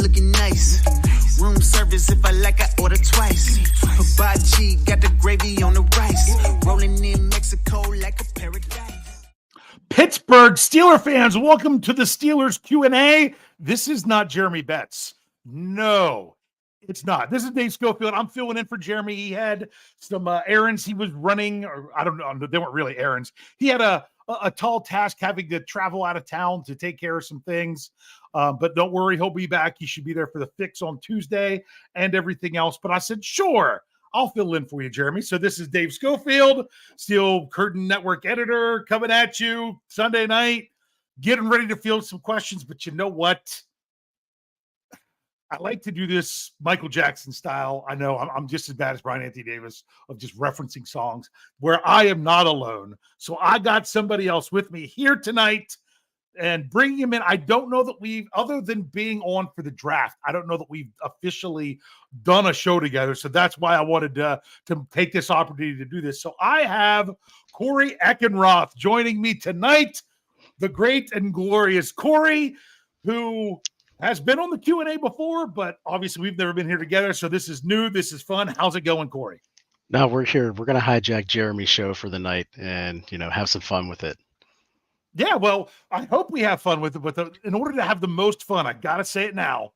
looking nice. Room service, if I like, I order twice. Hibachi, got the gravy on the rice. Rolling in Mexico like a paradise. Pittsburgh Steeler fans, welcome to the Steelers Q&A. This is not Jeremy Betz. No, it's not. This is Dave Schofield. I'm filling in for Jeremy. He had some errands he was running, or I don't know, they weren't really errands. He had a tall task having to travel out of town to take care of some things. But don't worry, he'll be back. He should be there for the fix on Tuesday and everything else. But I said, sure, I'll fill in for you, Jeremy. So this is Dave Schofield, Steel Curtain Network editor, coming at you Sunday night, getting ready to field some questions. But you know what? I like to do this Michael Jackson style. I know I'm just as bad as Brian Anthony Davis of just referencing songs where I am not alone. So I got somebody else with me here tonight and bringing him in. I don't know that we've, other than being on for the draft, I don't know that we've officially done a show together. So that's why I wanted to take this opportunity to do this. So I have Corey Eckenroth joining me tonight, the great and glorious Corey, who has been on the Q&A before, but obviously we've never been here together. So this is new. This is fun. How's it going, Corey? No, we're here. We're going to hijack Jeremy's show for the night and, have some fun with it. Yeah, well, I hope we have fun with it. But in order to have the most fun, I got to say it now,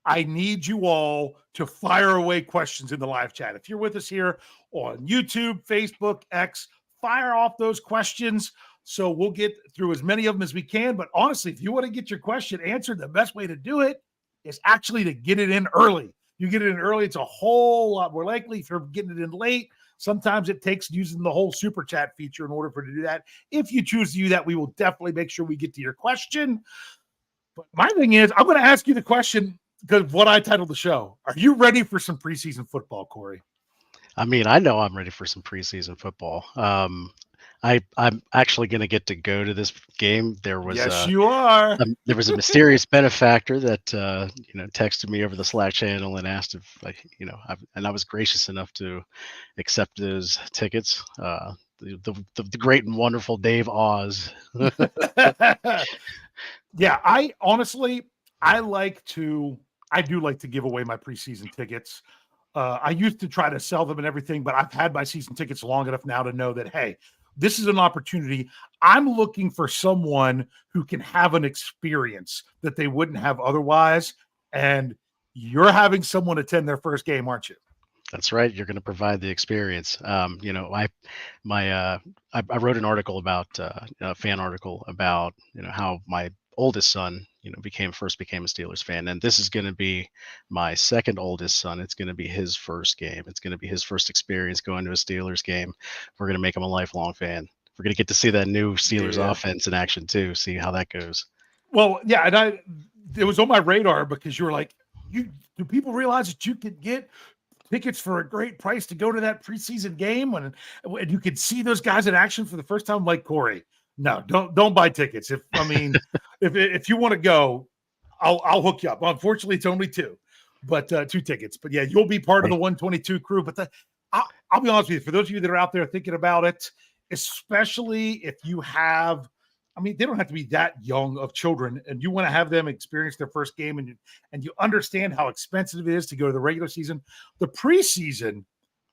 I need you all to fire away questions in the live chat. If you're with us here on YouTube, Facebook, X, fire off those questions. So we'll get through as many of them as we can. But honestly, if you want to get your question answered, the best way to do it is actually to get it in early. You get it in early, it's a whole lot more likely. If you're getting it in late, sometimes it takes using the whole super chat feature in order for to do that. If you choose to do that, we will definitely make sure we get to your question. But my thing is, I'm going to ask you the question because of what I titled the show. Are you ready for some preseason football, Corey? I mean, I know I'm ready for some preseason football. I'm actually going to get to go to this game. There was you are. There was a mysterious benefactor that texted me over the Slack channel and asked if I was gracious enough to accept those tickets. The great and wonderful Dave Oz. Yeah, I do like to give away my preseason tickets. I used to try to sell them and everything, but I've had my season tickets long enough now to know that, hey, this is an opportunity. I'm looking for someone who can have an experience that they wouldn't have otherwise. And you're having someone attend their first game, aren't you? That's right. You're going to provide the experience. I wrote an article about a fan article about, how my oldest son, became a Steelers fan. And this is going to be my second oldest son. It's going to be his first game. It's going to be his first experience going to a Steelers game. We're going to make him a lifelong fan. We're going to get to see that new Steelers offense in action too, see how that goes. Well, yeah. And it was on my radar because you were like, do people realize that you could get tickets for a great price to go to that preseason game when you could see those guys in action for the first time? Like, Corey, no, don't buy tickets. If you want to go, I'll hook you up. Unfortunately, it's only two tickets. But yeah, you'll be part of the 122 crew. But I'll be honest with you, for those of you that are out there thinking about it, especially if you have, they don't have to be that young of children, and you want to have them experience their first game, and you understand how expensive it is to go to the regular season. The preseason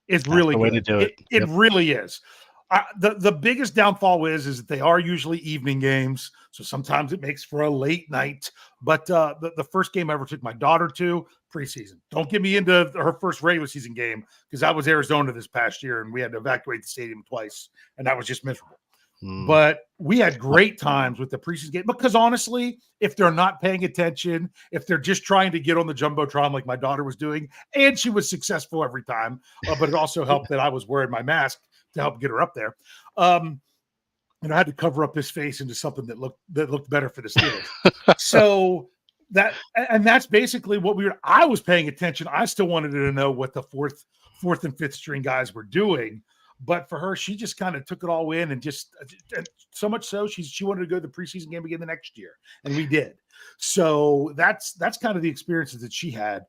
is really good. To do it. It really is. The biggest downfall is that they are usually evening games, so sometimes it makes for a late night. But the first game I ever took my daughter to, preseason. Don't get me into her first regular season game because that was Arizona this past year, and we had to evacuate the stadium twice, and that was just miserable. But we had great times with the preseason game because honestly, if they're not paying attention, if they're just trying to get on the Jumbotron like my daughter was doing, and she was successful every time, but it also helped that I was wearing my mask to help get her up there. And I had to cover up his face into something that looked better for the Steelers. So that's basically what I was paying attention. I still wanted to know what the fourth and fifth string guys were doing. But for her, she just kind of took it all in and so much so she wanted to go to the preseason game again the next year. And we did. So that's kind of the experiences that she had.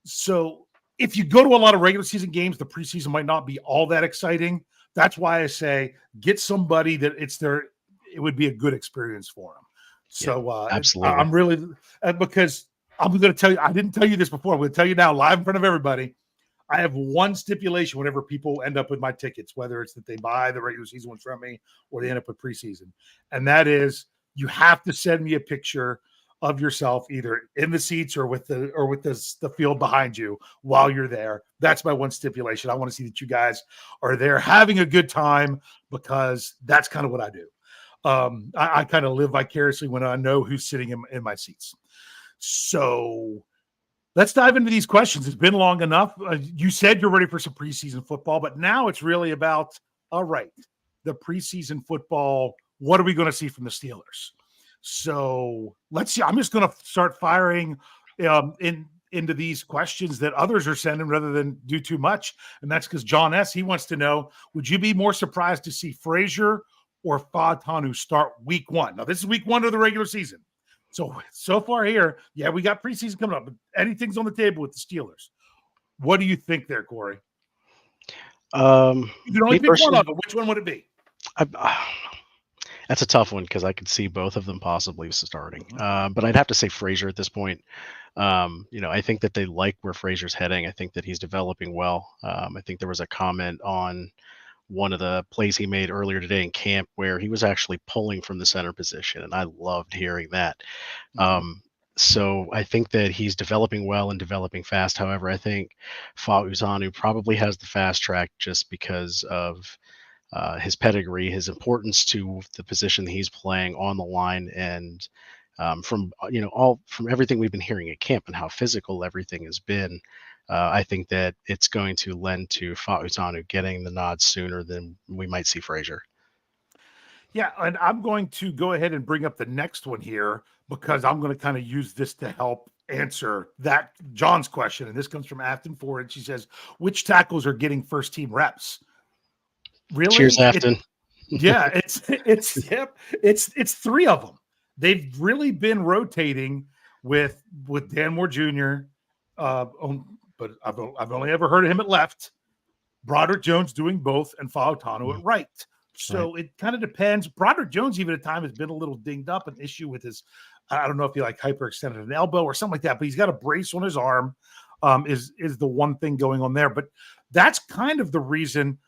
So if you go to a lot of regular season games, the preseason might not be all that exciting. That's why I say get somebody that it would be a good experience for them. So absolutely. I'm really because I'm going to tell you, I didn't tell you this before. I'm going to tell you now, live in front of everybody. I have one stipulation whenever people end up with my tickets, whether it's that they buy the regular season ones from me or they end up with preseason. And that is, you have to send me a picture of yourself either in the seats or with the field behind you while you're there. That's my one stipulation. I want to see that you guys are there having a good time, because that's kind of what I do. I kind of live vicariously when I know who's sitting in my seats. So let's dive into these questions. It's been long enough. You said you're ready for some preseason football, but now it's really about, all right, the preseason football. What are we going to see from the Steelers? So let's see. I'm just going to start firing into these questions that others are sending rather than do too much. And that's because John S., he wants to know, would you be more surprised to see Frazier or Fautanu start week 1? Now, this is week 1 of the regular season. So far here, yeah, we got preseason coming up, but anything's on the table with the Steelers. What do you think there, Corey? You can only pick one of them. Which one would it be? That's a tough one because I could see both of them possibly starting. But I'd have to say Frazier at this point. I think that they like where Frazier's heading. I think that he's developing well. I think there was a comment on one of the plays he made earlier today in camp where he was actually pulling from the center position, and I loved hearing that. So I think that he's developing well and developing fast. However, I think Fautanu probably has the fast track just because of his pedigree, his importance to the position that he's playing on the line, and from everything we've been hearing at camp and how physical everything has been. I think that it's going to lend to Fautanu getting the nod sooner than we might see Frazier. Yeah, and I'm going to go ahead and bring up the next one here because I'm going to kind of use this to help answer that John's question. And this comes from Afton Ford. And she says, which tackles are getting first team reps? Really? Cheers, Afton. It's 3 of them. They've really been rotating with Dan Moore Jr., but I've only ever heard of him at left, Broderick Jones doing both, and Fautanu at right. So It kind of depends. Broderick Jones, even at times, has been a little dinged up, an issue with his, I don't know if he hyperextended an elbow or something like that, but he's got a brace on his arm, is the one thing going on there. But that's kind of the reason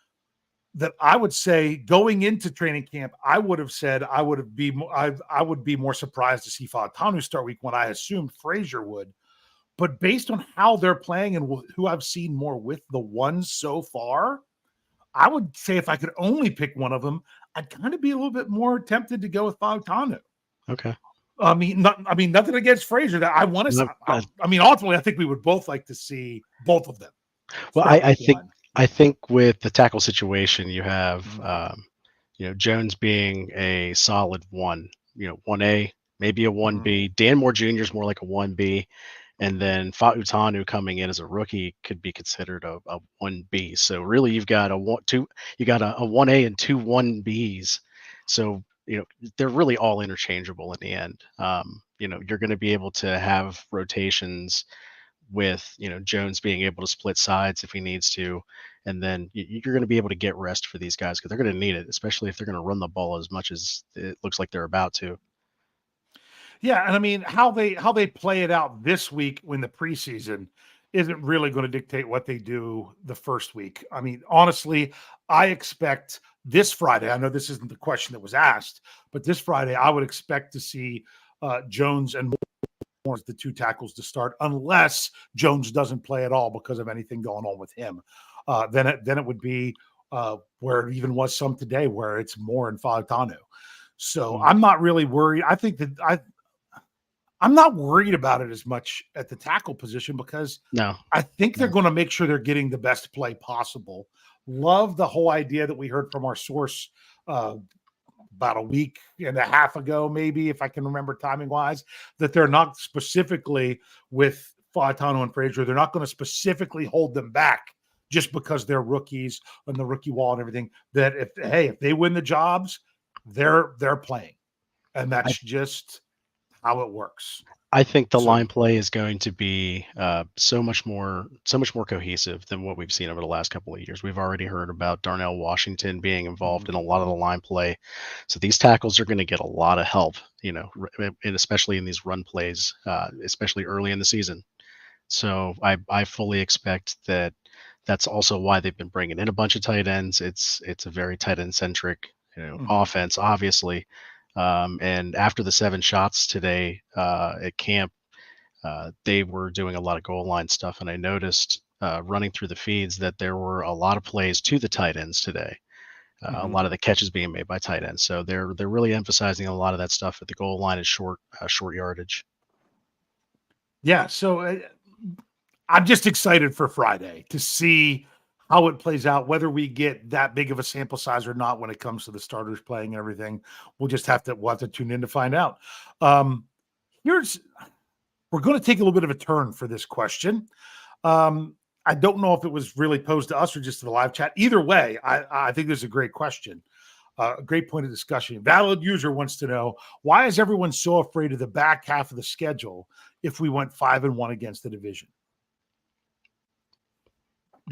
that I would say going into training camp, I would have said I would be more surprised to see Fautanu start week 1. I assumed Frazier would. But based on how they're playing and who I've seen more with the ones so far, I would say if I could only pick one of them, I'd kind of be a little bit more tempted to go with Fautanu. Okay. Nothing against Frazier. That I want to. Ultimately, I think we would both like to see both of them. Well, I think with the tackle situation, you have Jones being a solid 1, 1A, maybe a 1B. Dan Moore Jr. is more like a 1B. And then Fautanu coming in as a rookie could be considered a 1B. So really, you've got a 1A and 2 1Bs. So they're really all interchangeable in the end. You're going to be able to have rotations with Jones being able to split sides if he needs to, and then you're going to be able to get rest for these guys because they're going to need it, especially if they're going to run the ball as much as it looks like they're about to. Yeah, and how they play it out this week when the preseason isn't really going to dictate what they do the first week. Honestly, I expect this Friday, I know this isn't the question that was asked, but this Friday I would expect to see Jones and Moore as the 2 tackles to start, unless Jones doesn't play at all because of anything going on with him. Then it would be where it even was some today where it's Moore and Fautanu. So I'm not really worried. I think that I'm not worried about it as much at the tackle position because I think they're going to make sure they're getting the best play possible. Love the whole idea that we heard from our source about a week and a half ago, maybe, if I can remember timing wise, that they're not specifically with Fautanu and Frazier. They're not going to specifically hold them back just because they're rookies on the rookie wall and everything. That if they win the jobs, they're playing, and that's just how it works. I think the So- line play is going to be so much more cohesive than what we've seen over the last couple of years. We've already heard about Darnell Washington being involved in a lot of the line play, so these tackles are going to get a lot of help, and especially in these run plays, especially early in the season. So I fully expect that. That's also why they've been bringing in a bunch of tight ends. It's a very tight end centric, offense, obviously. And after the 7 shots today at camp, they were doing a lot of goal line stuff, and I noticed running through the feeds that there were a lot of plays to the tight ends today. A lot of the catches being made by tight ends, so they're really emphasizing a lot of that stuff at the goal line is short yardage. Yeah, so I'm just excited for Friday to see how it plays out, whether we get that big of a sample size or not when it comes to the starters playing and everything. We'll have to tune in to find out. We're going to take a little bit of a turn for this question. I don't know if it was really posed to us or just to the live chat. Either way, I think this is a great question. A great point of discussion. Valid user wants to know, why is everyone so afraid of the back half of the schedule if we went 5-1 against the division?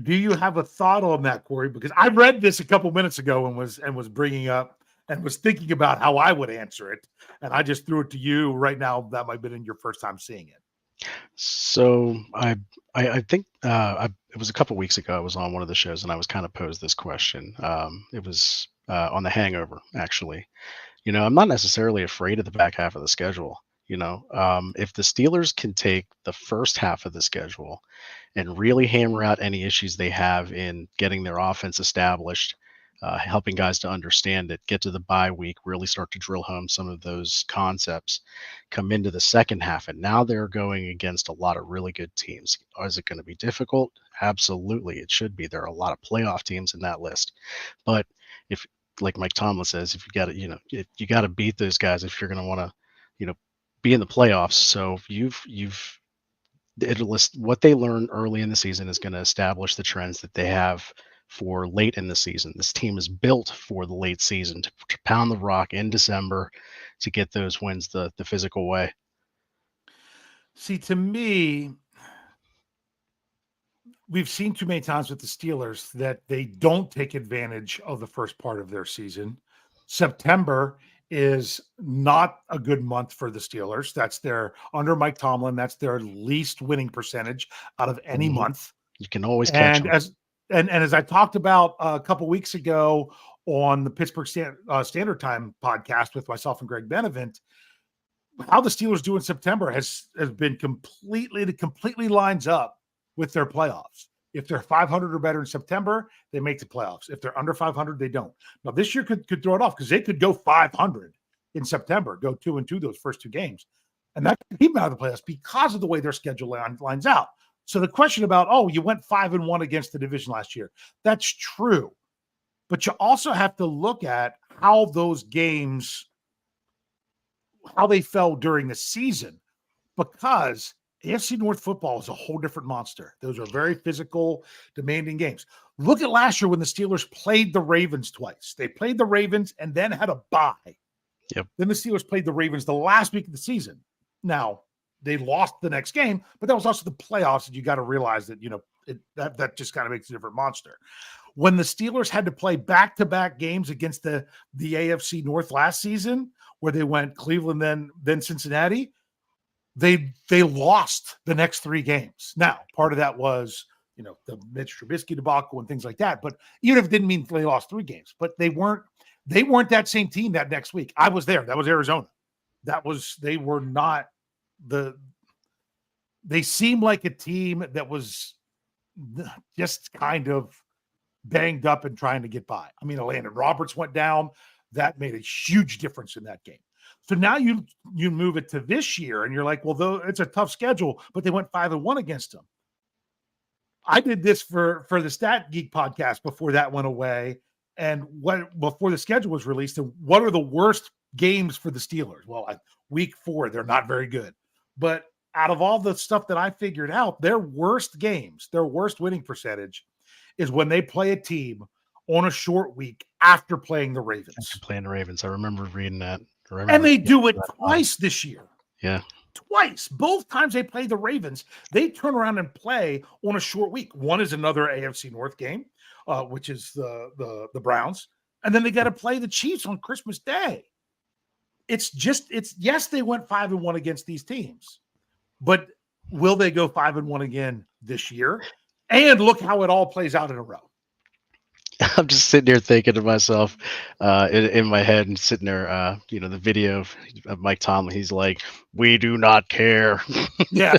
Do you have a thought on that, Corey? Because I read this a couple minutes ago and was bringing up and was thinking about how I would answer it, and I just threw it to you right now. That might have been your first time seeing it. So I think it was a couple weeks ago. I was on one of the shows and I was kind of posed this question. It was on The Hangover, actually. I'm not necessarily afraid of the back half of the schedule. If the Steelers can take the first half of the schedule and really hammer out any issues they have in getting their offense established, helping guys to understand it, get to the bye week, really start to drill home some of those concepts, come into the second half, and now they're going against a lot of really good teams. Is it going to be difficult? Absolutely, it should be. There are a lot of playoff teams in that list, but if, like Mike Tomlin says, if you got to, you got to beat those guys if you're going to want to, be in the playoffs. So what they learn early in the season is going to establish the trends that they have for late in the season. This team is built for the late season to pound the rock in December to get those wins the physical way. See, to me, we've seen too many times with the Steelers that they don't take advantage of the first part of their season. September is not a good month for the Steelers. That's under Mike Tomlin, that's their least winning percentage out of any month. You can always catch them. And as I talked about a couple weeks ago on the Pittsburgh Standard Time podcast with myself and Greg Benevent, how the Steelers do in September has been completely lines up with their playoffs. If they're 500 or better in September, they make the playoffs. If they're under 500, they don't. Now, this year could throw it off because they could go 500 in September, go 2-2 those first 2 games. And that could keep them out of the playoffs because of the way their schedule lines out. So the question about, you went 5-1 against the division last year, that's true. But you also have to look at how those games, how they fell during the season, because AFC North football is a whole different monster. Those are very physical, demanding games. Look at last year when the Steelers played the Ravens twice. They played the Ravens and then had a bye. Yep. Then the Steelers played the Ravens the last week of the season. Now, they lost the next game, but that was also the playoffs, and you got to realize that, that just kind of makes a different monster. When the Steelers had to play back-to-back games against the AFC North last season, where they went Cleveland, then Cincinnati, they lost the next 3 games. Now, part of that was, the Mitch Trubisky debacle and things like that. But even if it didn't mean they lost 3 games, but they weren't that same team that next week. I was there. That was Arizona. They were not they seemed like a team that was just kind of banged up and trying to get by. I mean, Landon Roberts went down. That made a huge difference in that game. So now you move it to this year, and you're like, well, though it's a tough schedule, but they went 5-1 against them. I did this for the Stat Geek podcast before that went away, and before the schedule was released. And what are the worst games for the Steelers? Well, week 4, they're not very good. But out of all the stuff that I figured out, their worst games, their worst winning percentage, is when they play a team on a short week after playing the Ravens. I remember reading that. And they do it twice this year. Yeah. Twice. Both times they play the Ravens, they turn around and play on a short week. One is another AFC North game, which is the Browns. And then they got to play the Chiefs on Christmas Day. It's yes, they went 5-1 against these teams, but will they go 5-1 again this year? And look how it all plays out in a row. I'm just sitting here thinking to myself, in my head, and sitting there, the video of Mike Tomlin. He's like, "We do not care." Yeah,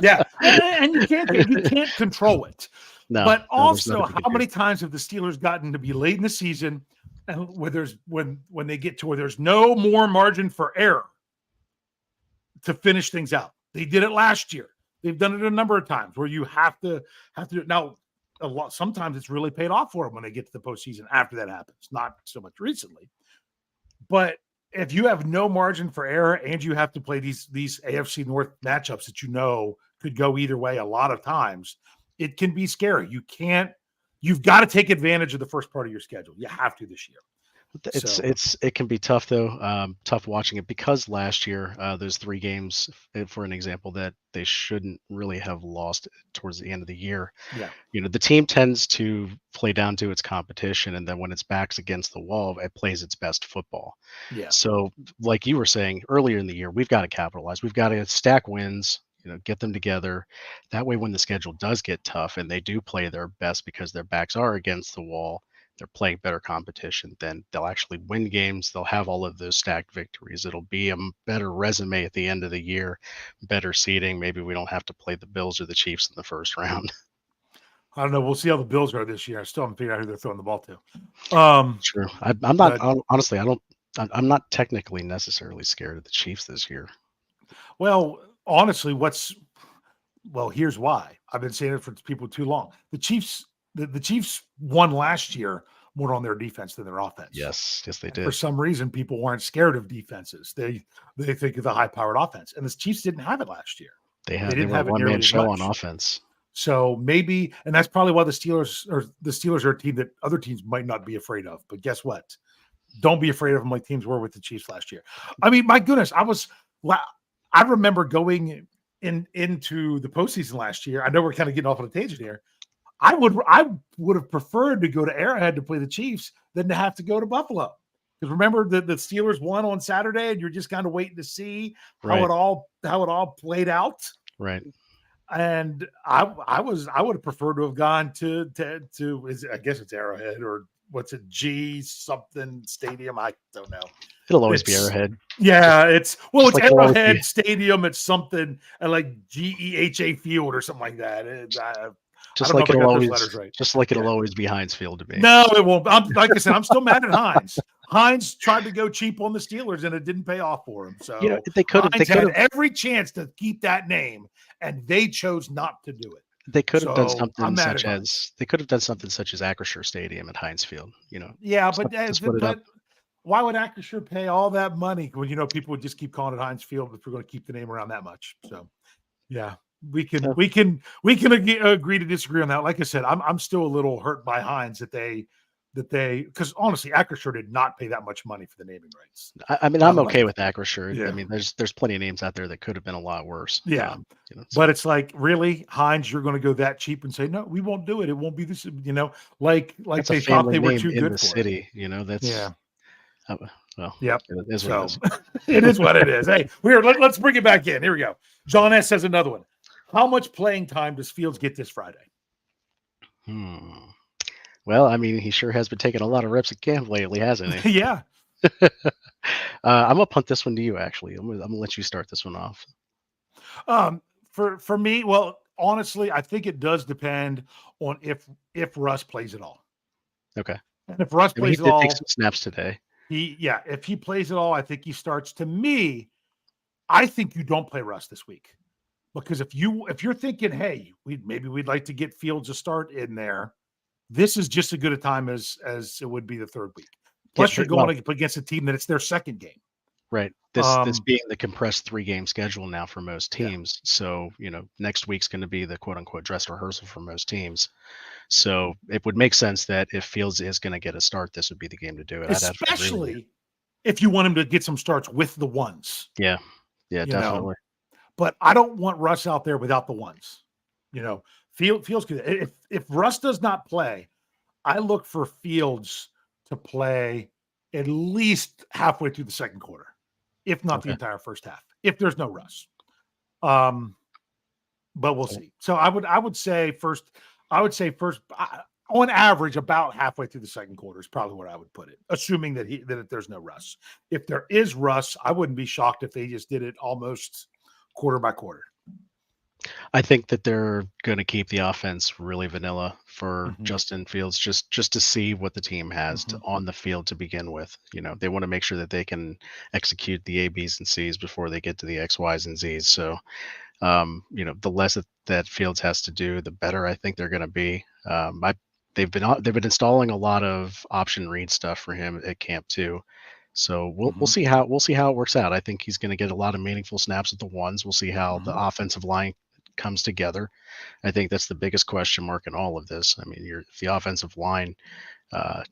yeah, and you can't control it. No, but no, also, how many times have the Steelers gotten to be late in the season, and where when they get to where there's no more margin for error to finish things out? They did it last year. They've done it a number of times where you have to do it. Now, sometimes it's really paid off for them when they get to the postseason after that happens. Not so much recently, but if you have no margin for error and you have to play these AFC North matchups that could go either way a lot of times, it can be scary. You've got to take advantage of the first part of your schedule. You have to this year. It can be tough though. Tough watching it because last year those 3 games, for an example, that they shouldn't really have lost towards the end of the year. Yeah, the team tends to play down to its competition, and then when its back's against the wall, it plays its best football. Yeah. So, like you were saying earlier in the year, we've got to capitalize. We've got to stack wins. Get them together. That way, when the schedule does get tough and they do play their best because their backs are against the wall, they're playing better competition, then they'll actually win games. They'll have all of those stacked victories. It'll be a better resume at the end of the year, better seeding. Maybe we don't have to play the Bills or the Chiefs in the first round. I don't know. We'll see how the Bills are this year. I still haven't figured out who they're throwing the ball to. Sure. I'm not, honestly, I'm not technically necessarily scared of the Chiefs this year. Well, honestly, here's why. I've been saying it for people too long. The Chiefs won last year more on their defense than their offense. Yes, they did. For some reason, people weren't scared of defenses. They think of the high-powered offense, and the Chiefs didn't have it last year. They didn't have a one-man show on offense. So maybe, and that's probably why the Steelers are a team that other teams might not be afraid of. But guess what? Don't be afraid of them like teams were with the Chiefs last year. I mean, my goodness, I remember going into the postseason last year. I know we're kind of getting off on a tangent here. I would have preferred to go to Arrowhead to play the Chiefs than to have to go to Buffalo. Because remember the Steelers won on Saturday, and you're just kind of waiting to see how it all played out. Right. And I would have preferred to have gone to I guess it's Arrowhead, or what's it, G something stadium? I don't know. It'll always be Arrowhead. Yeah, it's like Arrowhead Stadium. It's something like GEHA Field or something like that. Just like it'll always be Heinz Field to me. No, it won't. Like I said, I'm still mad at Heinz. Heinz tried to go cheap on the Steelers, and it didn't pay off for him. So they could have every chance to keep that name, and they chose not to do it. They could have done something such as Acrisure Stadium at Heinz Field. Yeah, but why would Acrisure pay all that money when people would just keep calling it Heinz Field if we're going to keep the name around that much? So, yeah. We can agree to disagree on that. Like I said, I'm still a little hurt by Heinz that they because honestly, Acrisure did not pay that much money for the naming rights. I mean, I'm okay with Acrisure. Yeah. I mean, there's plenty of names out there that could have been a lot worse. Yeah, but it's like, really, Heinz, you're going to go that cheap and say no, we won't do it. It won't be this. Like that's they thought they were too good in the city. That's yeah. Well, yep. It is what it is. It is what it is. Hey, let's bring it back in. Here we go. John S. has another one. How much playing time does Fields get this Friday? Well, I mean, he sure has been taking a lot of reps at camp lately, hasn't he? Yeah. I'm gonna punt this one to you. Actually, I'm gonna let you start this one off. For me, well, honestly, I think it does depend on if Russ plays at all. Okay. And if Russ plays he at all, take some snaps today. If he plays at all, I think he starts. To me, I think you don't play Russ this week. Because if you're thinking, hey, we'd like to get Fields a start in there, this is just as good a time as it would be the third week. Plus, you're going up against a team that it's their second game. Right. This being the compressed 3-game schedule now for most teams. Yeah. So, next week's going to be the quote unquote dress rehearsal for most teams. So it would make sense that if Fields is going to get a start, this would be the game to do it. Especially if you want him to get some starts with the ones. Yeah. Yeah, you know, definitely. but I don't want Russ out there without the ones. You know, feels good. If Russ does not play, I look for Fields to play at least halfway through the second quarter, if not the Okay. entire first half, if there's no Russ. But we'll see. So I would say first on average about halfway through the second quarter is probably where I would put it, assuming that there's no Russ. If there is Russ, I wouldn't be shocked if they just did it almost quarter by quarter. I think that they're going to keep the offense really vanilla for Mhm. Justin Fields, just to see what the team has Mhm. on the field to begin with. They want to make sure that they can execute the A, B's, and C's before they get to the X, Y's, and Z's. So, the less that Fields has to do, the better I think they're going to be. They've been installing a lot of option read stuff for him at camp too. So we'll Mhm. see how it works out. I think he's going to get a lot of meaningful snaps at the ones. We'll see how the Mhm. offensive line comes together. I think that's the biggest question mark in all of this. I mean, if the offensive line, uh,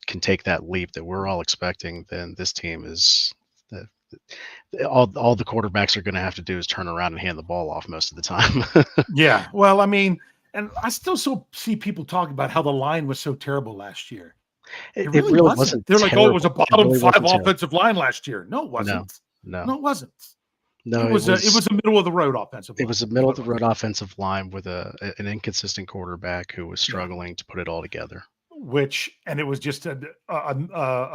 can take that leap that we're all expecting, then this team is all the quarterbacks are going to have to do is turn around and hand the ball off most of the time. Yeah. Well, I mean, and I still see people talking about how the line was so terrible last year. it, It it really really wasn't. wasn't They're like, "Oh, it was a terrible. It bottom really 5 wasn't terrible. offensive line last year." No, it No, wasn't. no, No, it wasn't. no. It was a middle of the road offensive It line was a is middle what of it the was. road offensive line with an inconsistent quarterback who was Yeah. struggling to put it all together. And it was just a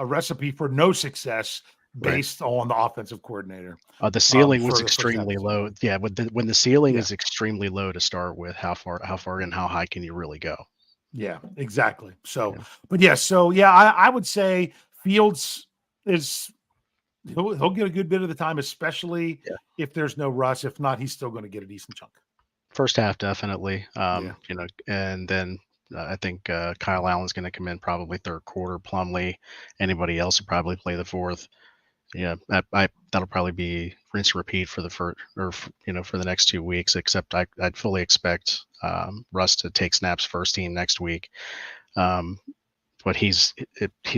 recipe for no success Right. based on the offensive coordinator The ceiling was for the first half of extremely the season. low. Yeah, when the ceiling Yeah. is extremely low to start with, how far and how high can you really go? Yeah, exactly. So, Yeah. but yeah, I would say Fields is he'll get a good bit of the time, especially Yeah. if there's no Russ. If not, he's still going to get a decent chunk. First half definitely. Yeah. And then I think Kyle Allen's going to come in probably third quarter. Plumlee, anybody else will probably play the fourth. Yeah, that'll probably be rinse and repeat for the first, for the next 2 weeks. Except I'd fully expect Russ to take snaps first team next week. But he's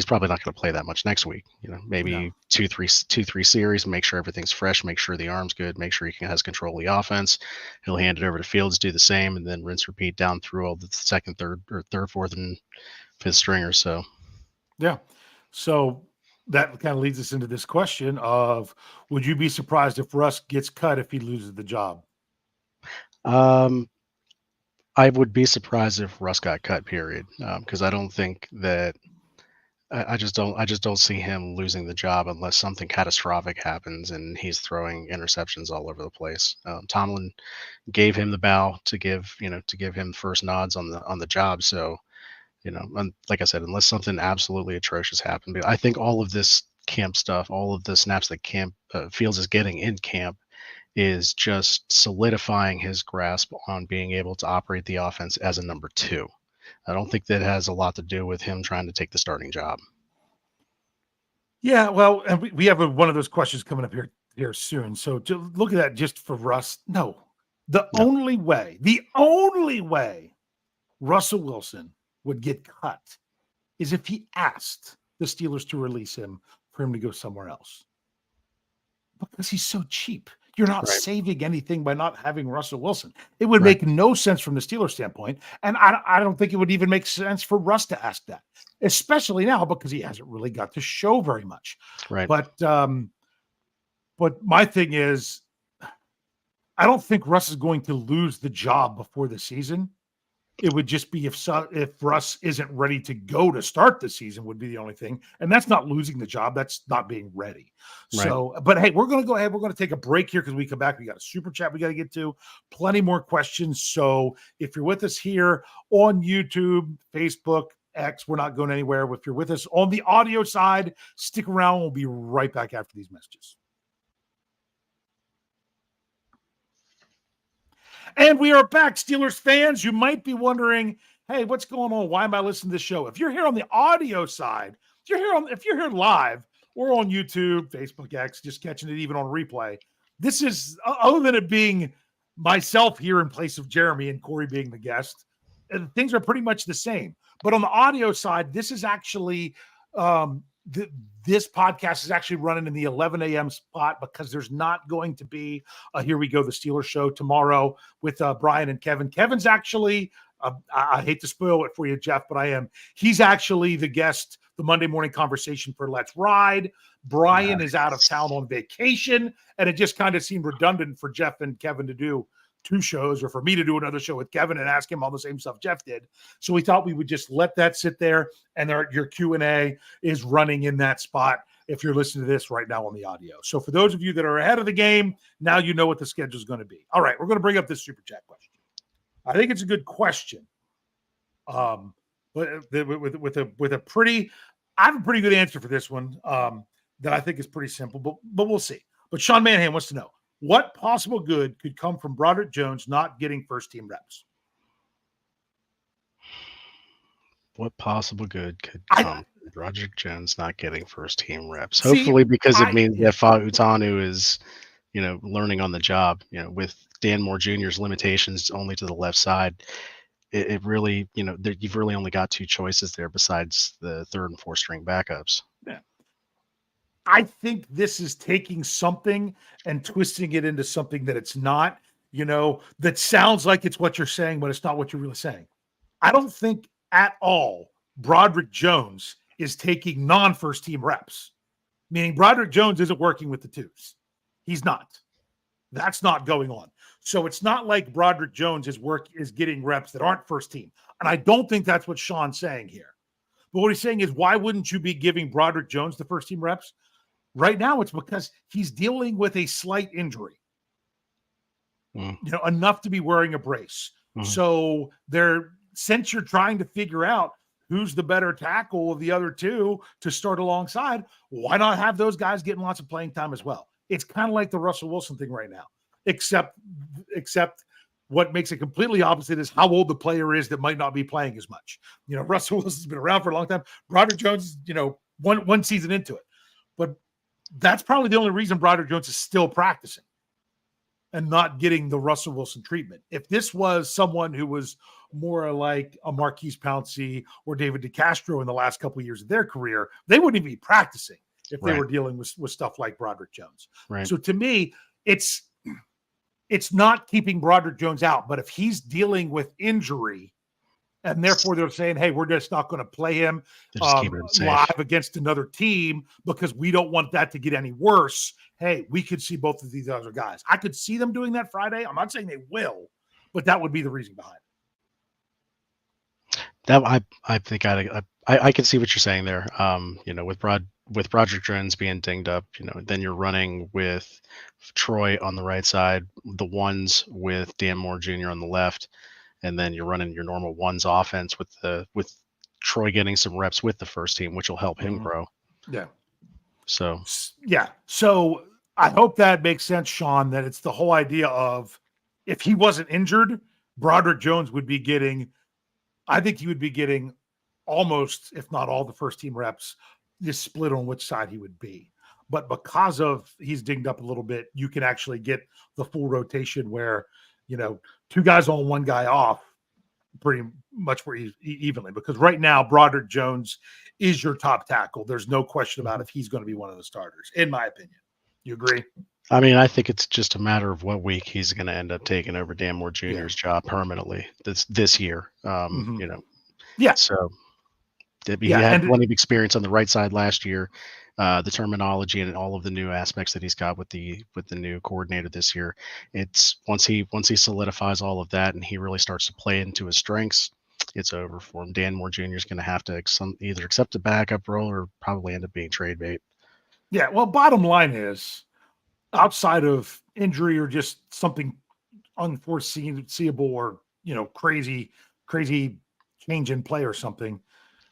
probably not going to play that much next week. No. Maybe two, three series, make sure everything's fresh, make sure the arm's good, make sure has control of the offense. He'll hand it over to Fields, do the same, and then rinse, repeat down through all the second, third, fourth, and fifth stringers. So Yeah. So that kind of leads us into this question of would you be surprised if Russ gets cut if he loses the job? um, I would be surprised if Russ got cut. Period. Because I don't think that. I just don't see him losing the job unless something catastrophic happens and he's throwing interceptions all over the place. Tomlin gave him the bow to give him first nods on the job. So like I said, unless something absolutely atrocious happened, but I think all of this camp stuff, all of the snaps that camp Fields is getting in camp, is just solidifying his grasp on being able to operate the offense as a number two. I don't think that has a lot to do with him trying to take the starting job. Yeah, well, and we have one of those questions coming up here soon. So look at that just for Russ. No, the No, only way Russell Wilson would get cut is if he asked the Steelers to release him for him to go somewhere else because he's so cheap. You're not right, saving anything by not having Russell Wilson. It would right, make no sense from the Steelers standpoint. And I don't think it would even make sense for Russ to ask that, especially now because he hasn't really got to show very much. right. But my thing is, I don't think Russ is going to lose the job before the season. It would just be if Russ isn't ready to go to start the season would be the only thing. And that's not losing the job. That's not being ready. Right. So, but hey, we're going to go ahead. We're going to take a break here because we come back. We got a super chat we got to get to, plenty more questions. So if you're with us here on YouTube, Facebook, X, we're not going anywhere. If you're with us on the audio side, stick around. We'll be right back after these messages. And we are back, Steelers fans. You might be wondering, hey, what's going on? Why am I listening to this show? If you're here on the audio side, if you're here live or on YouTube, Facebook, X, just catching it even on replay, this is, other than it being myself here in place of Jeremy and Corey being the guest, things are pretty much the same. But on the audio side, this is actually this podcast is actually running in the 11 a.m. spot because there's not going to be a Here We Go, the Steelers show tomorrow with Brian and Kevin. Kevin's actually, I hate to spoil it for you, Jeff, but he's actually the guest, the Monday morning conversation for Let's Ride. Brian is out of town on vacation, and it just kind of seemed redundant for Jeff and Kevin to do 2 shows, or for me to do another show with Kevin and ask him all the same stuff Jeff did. So we thought we would just let that sit there, and your Q&A is running in that spot if you're listening to this right now on the audio. So for those of you that are ahead of the game, now you know what the schedule is going to be. All right, we're going to bring up this Super Chat question. I think it's a good question. But with a pretty, I have a pretty good answer for this one that I think is pretty simple, but we'll see. But Sean Manhan wants to know, what possible good could come from Broderick Jones not getting first-team reps? What possible good could come from Broderick Jones not getting first-team reps? Hopefully, because it means that Fautanu is, learning on the job. With Dan Moore Jr.'s limitations only to the left side, it really, you've really only got 2 choices there besides the 3rd and 4th string backups. Yeah. I think this is taking something and twisting it into something that it's not, that sounds like it's what you're saying, but it's not what you're really saying. I don't think at all Broderick Jones is taking non-first team reps, meaning Broderick Jones isn't working with the 2s. He's not. That's not going on. So it's not like Broderick Jones is getting reps that aren't first team. And I don't think that's what Sean's saying here. But what he's saying is, why wouldn't you be giving Broderick Jones the first team reps? Right now, it's because he's dealing with a slight injury, enough to be wearing a brace. So since you're trying to figure out who's the better tackle of the other 2 to start alongside, why not have those guys getting lots of playing time as well? It's kind of like the Russell Wilson thing right now, except what makes it completely opposite is how old the player is that might not be playing as much. Russell Wilson's been around for a long time. Broderick Jones, one season into it. But that's probably the only reason Broderick Jones is still practicing and not getting the Russell Wilson treatment. If this was someone who was more like a Marquise Pouncey or David DeCastro in the last couple of years of their career, they wouldn't even be practicing if they were dealing with stuff like Broderick Jones. Right. So to me, it's not keeping Broderick Jones out, but if he's dealing with injury, and therefore they're saying, hey, we're just not going to play him live against another team because we don't want that to get any worse. Hey, we could see both of these other guys. I could see them doing that Friday. I'm not saying they will, but that would be the reason behind it. That I think I can see what you're saying there. With Broderick Jones being dinged up, then you're running with Troy on the right side, the ones with Dan Moore Jr. on the left. And then you're running your normal ones offense with Troy getting some reps with the first team, which will help him grow. Yeah. So I hope that makes sense, Sean, that it's the whole idea of if he wasn't injured, Broderick Jones would be getting, I think he would be getting almost, if not all the first team reps, just split on which side he would be. But because of he's dinged up a little bit, you can actually get the full rotation where, 2 guys on, 1 guy off pretty much more evenly, because right now Broderick Jones is your top tackle. There's no question about if he's going to be one of the starters, in my opinion. You agree? I mean, I think it's just a matter of what week he's going to end up taking over Dan Moore Jr.'s job permanently this year. Yeah. So he had plenty of experience on the right side last year. The terminology and all of the new aspects that he's got with the new coordinator this year. It's once he solidifies all of that and he really starts to play into his strengths, it's over for him. Dan Moore Jr. is going to have to either accept a backup role or probably end up being trade bait. Yeah. Well, bottom line is, outside of injury or just something unforeseeable or crazy change in play or something,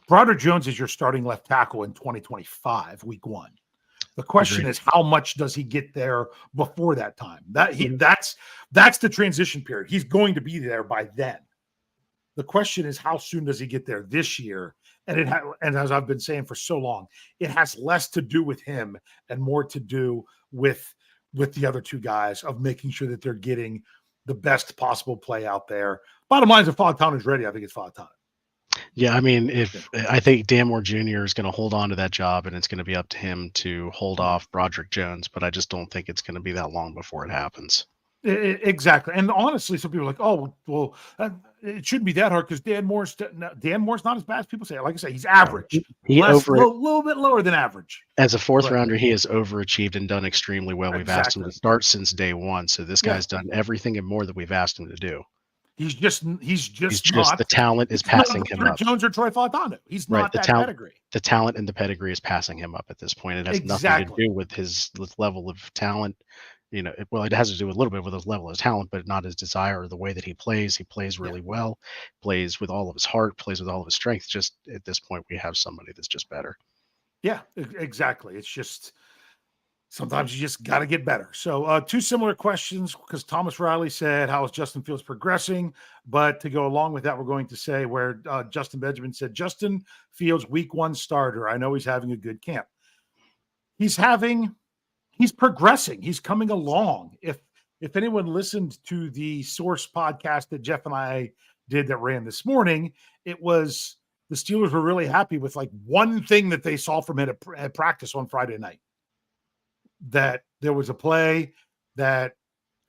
Broderick Jones is your starting left tackle in 2025, week 1. The question is, how much does he get there before that time? That's the transition period. He's going to be there by then. The question is, how soon does he get there this year? And and as I've been saying for so long, it has less to do with him and more to do with the other 2 guys of making sure that they're getting the best possible play out there. Bottom line is, if Fautanu is ready, I think it's Fautanu. Yeah, I mean, if I think Dan Moore Jr. is going to hold on to that job, and it's going to be up to him to hold off Broderick Jones, but I just don't think it's going to be that long before it happens. Exactly. And honestly, some people are like, oh, well, it shouldn't be that hard because Dan Moore's not as bad as people say. Like I say, he's average. Little bit lower than average. As a fourth rounder, he has overachieved and done extremely well. We've asked him to start since day one. So this guy's done everything and more that we've asked him to do. He's just not, the talent is passing him up. Jones or Troy Fautano. He's not that pedigree. The talent and the pedigree is passing him up at this point. It has nothing to do with his level of talent. It has to do a little bit with his level of talent, but not his desire or the way that he plays. He plays really well, plays with all of his heart, plays with all of his strength. Just at this point, we have somebody that's just better. Yeah, exactly. It's just sometimes you just got to get better. So 2 similar questions, because Thomas Riley said, how is Justin Fields progressing? But to go along with that, we're going to say where Justin Benjamin said, Justin Fields, week 1 starter. I know he's having a good camp. He's progressing. He's coming along. If anyone listened to the Source podcast that Jeff and I did that ran this morning, it was the Steelers were really happy with like one thing that they saw from him at practice on Friday night. That there was a play that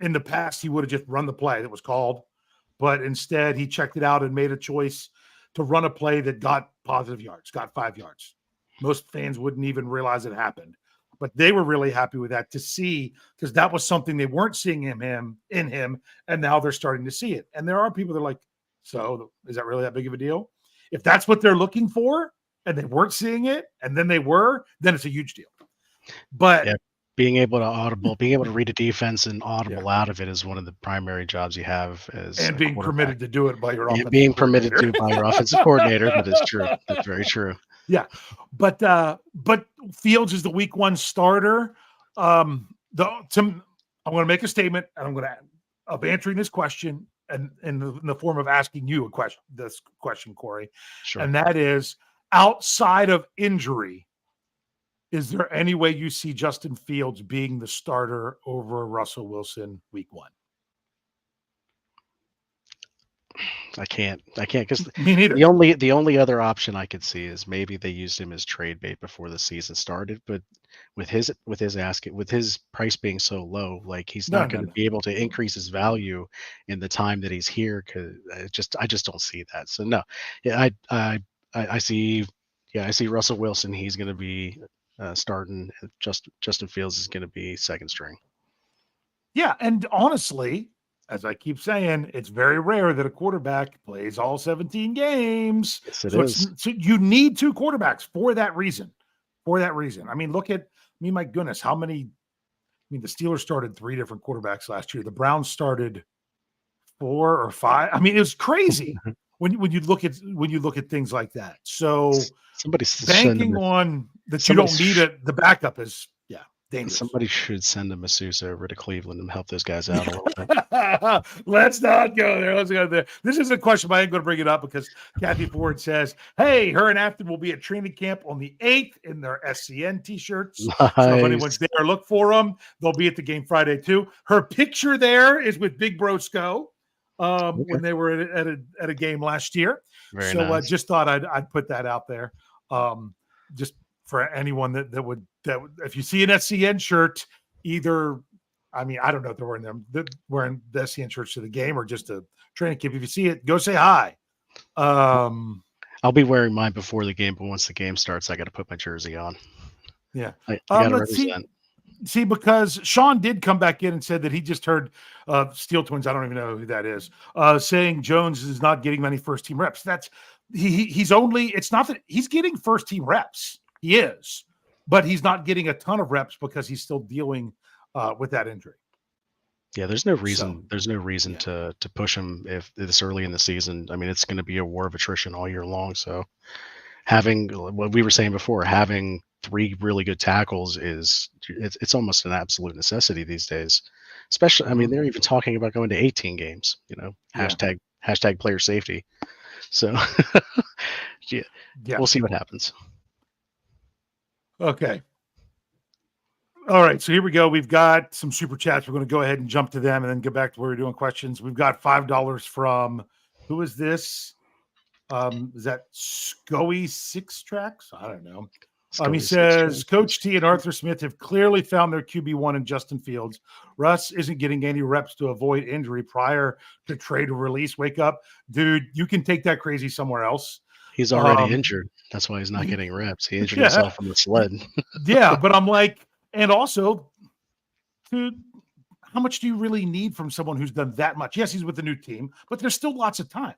in the past he would have just run the play that was called, but instead he checked it out and made a choice to run a play that got positive yards, got 5 yards. Most fans wouldn't even realize it happened. But they were really happy with that to see, because that was something they weren't seeing in him, and now they're starting to see it. And there are people that are like, so is that really that big of a deal? If that's what they're looking for and they weren't seeing it and then they were, then it's a huge deal. But being able to read a defense and audible out of it is one of the primary jobs you have and being permitted to do it by your offensive being permitted to by your offensive coordinator. That is true. That's very true. Yeah, but Fields is the week 1 starter. I'm going to make a statement, and I'm going to of answering this question and in the form of asking you this question, Corey. Sure. And that is, outside of injury, is there any way you see Justin Fields being the starter over Russell Wilson week 1? I can't because me neither. The only other option I could see is maybe they used him as trade bait before the season started, but with his price being so low, like he's not going to be able to increase his value in the time that he's here, because I just don't see that. So no, I see Russell Wilson. He's going to be starting. Justin Fields is going to be second string. Yeah, and honestly, as I keep saying, it's very rare that a quarterback plays all 17 games. Yes, it is. So you need 2 quarterbacks for that reason. I mean, my goodness, the Steelers started 3 different quarterbacks last year. The Browns started 4 or 5. I mean, it was crazy when you look at things like that. So somebody's banking on that you don't need it. The backup is dangerous. Somebody should send a masseuse over to Cleveland and help those guys out a little bit. Let's not go there. This is a question, but I ain't going to bring it up because Kathy Ford says, hey, her and Afton will be at training camp on the 8th in their SCN t-shirts. Nice. So if anyone's there, look for them. They'll be at the game Friday too. Her picture there is with Big Brosco when they were at a game last year. Very nice. I just thought I'd put that out there. Just for anyone that would if you see an SCN shirt, either, I don't know if they're wearing the SCN shirts to the game or just a training camp. If you see it, go say hi. I'll be wearing mine before the game, but once the game starts, I got to put my jersey on. Yeah. I got to represent. See, because Sean did come back in and said that he just heard Steel Twins, I don't even know who that is, saying Jones is not getting many first team reps. It's not that he's getting first team reps. He is, but he's not getting a ton of reps because he's still dealing with that injury. Yeah, there's no reason. There's no reason to push him if this early in the season. I mean, it's going to be a war of attrition all year long. So, having what we were saying before, having 3 really good tackles it's almost an absolute necessity these days. Especially, I mean, they're even talking about going to 18 games. Hashtag player safety. So, we'll see what happens. Okay. All right. So here we go. We've got some super chats. We're going to go ahead and jump to them and then get back to where we're doing questions. We've got $5 from, who is this? Is that SCOE 6 tracks? I don't know. He Scully's says, six Coach T and Arthur Smith have clearly found their QB1 in Justin Fields. Russ isn't getting any reps to avoid injury prior to trade or release. Wake up. Dude, you can take that crazy somewhere else. He's already injured. That's why he's not getting reps. He injured Yeah. himself on the sled. Yeah, but I'm like, and also, dude, how much do you really need from someone who's done that much? Yes, he's with the new team, but there's still lots of time.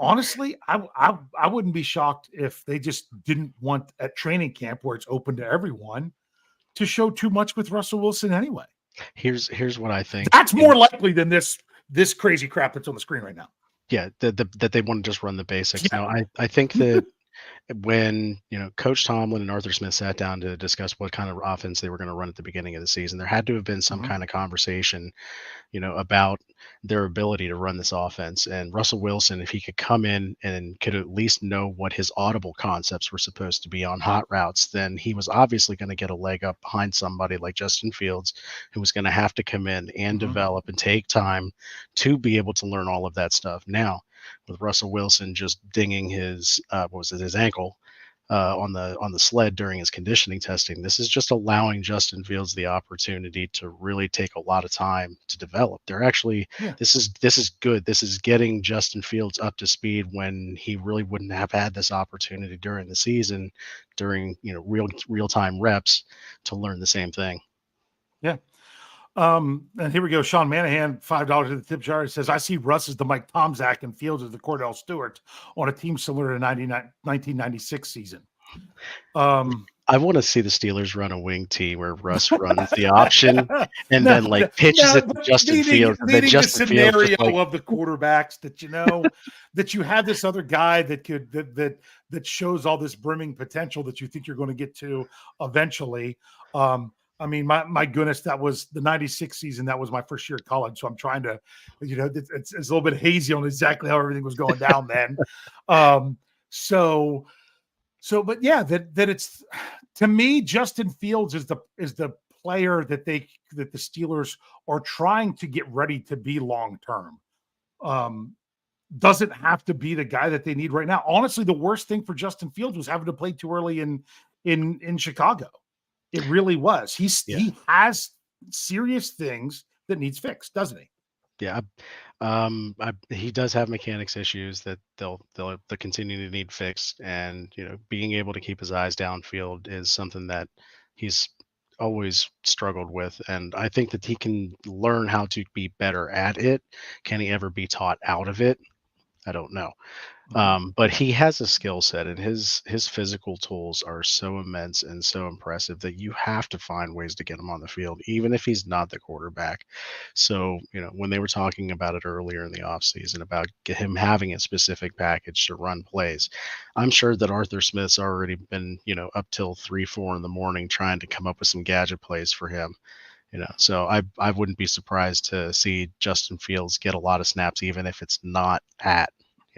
Honestly, I wouldn't be shocked if they just didn't want at training camp, where it's open to everyone, to show too much with Russell Wilson anyway. Here's what I think. That's more likely than this crazy crap that's on the screen right now. Yeah, that they want to just run the basics. Yeah. Now, I think that when Coach Tomlin and Arthur Smith sat down to discuss what kind of offense they were going to run at the beginning of the season, there had to have been some kind of conversation, about their ability to run this offense. And Russell Wilson, if he could come in and could at least know what his audible concepts were supposed to be on hot routes, then he was obviously going to get a leg up behind somebody like Justin Fields, who was going to have to come in and develop and take time to be able to learn all of that stuff. Now, with Russell Wilson just dinging his his ankle on the sled during his conditioning testing, this is just allowing Justin Fields the opportunity to really take a lot of time to develop. They're actually this is good. This is getting Justin Fields up to speed when he really wouldn't have had this opportunity during the season, during real time reps, to learn the same thing. Yeah. And here we go. Sean Manahan, $5 to the tip jar. He says, I see Russ as the Mike Tomczak and Fields as the Cordell Stewart on a team similar to 1996 season. I want to see the Steelers run a wing tee where Russ runs the option and then pitches it to Justin Fields. And then Justin the scenario Fields of the quarterbacks that that you have this other guy that shows all this brimming potential that you think you're going to get to eventually. I mean, my goodness, that was the 96 season. That was my first year at college. So I'm trying to, it's a little bit hazy on exactly how everything was going down then. But yeah, that it's, to me, Justin Fields is the player that the Steelers are trying to get ready to be long-term. Doesn't have to be the guy that they need right now. Honestly, the worst thing for Justin Fields was having to play too early in Chicago. It really was. He has serious things that needs fixed, doesn't he? Yeah. He does have mechanics issues that they'll continue to need fixed. And, being able to keep his eyes downfield is something that he's always struggled with. And I think that he can learn how to be better at it. Can he ever be taught out of it? I don't know. But he has a skill set, and his physical tools are so immense and so impressive that you have to find ways to get him on the field, even if he's not the quarterback. So, when they were talking about it earlier in the offseason about him having a specific package to run plays, I'm sure that Arthur Smith's already been, up till 3-4 in the morning trying to come up with some gadget plays for him. So I wouldn't be surprised to see Justin Fields get a lot of snaps, even if it's not at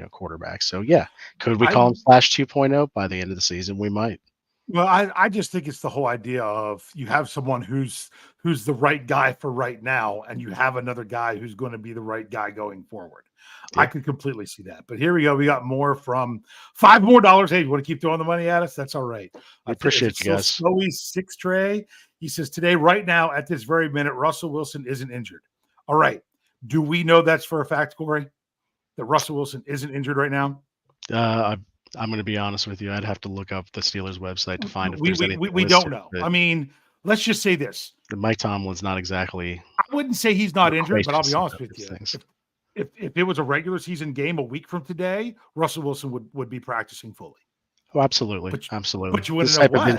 quarterback. So yeah, could we call him Flash 2.0 by the end of the season? We might. Well, I just think it's the whole idea of you have someone who's the right guy for right now, and you have another guy who's going to be the right guy going forward. Yeah. I could completely see that. But here we go. We got more from $5 more. Hey, you want to keep throwing the money at us? That's all right. I appreciate you guys. Chloe's 6 tray. He says today, right now, at this very minute, Russell Wilson isn't injured. All right. Do we know that's for a fact, Corey? That Russell Wilson isn't injured right now? I'm going to be honest with you. I'd have to look up the Steelers website to find if there's anything. We don't know. I mean, let's just say this. Mike Tomlin's not exactly. I wouldn't say he's not injured, but I'll be honest with you. If it was a regular season game a week from today, Russell Wilson would be practicing fully. Oh, absolutely. Absolutely. But you wouldn't know why.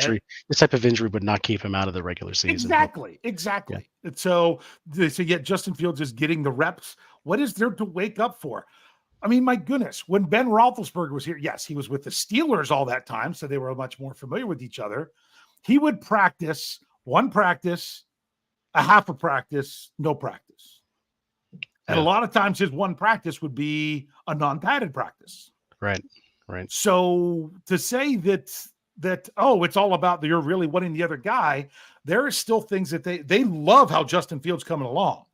This type of injury would not keep him out of the regular season. Exactly. Yeah. So yet Justin Fields is getting the reps. What is there to wake up for? I mean, my goodness, when Ben Roethlisberger was here, yes, he was with the Steelers all that time, so they were much more familiar with each other. He would practice, one practice, a half a practice, no practice. And a lot of times his one practice would be a non-padded practice. Right. So to say that it's all about you're really wanting the other guy, there are still things that they love how Justin Fields coming along.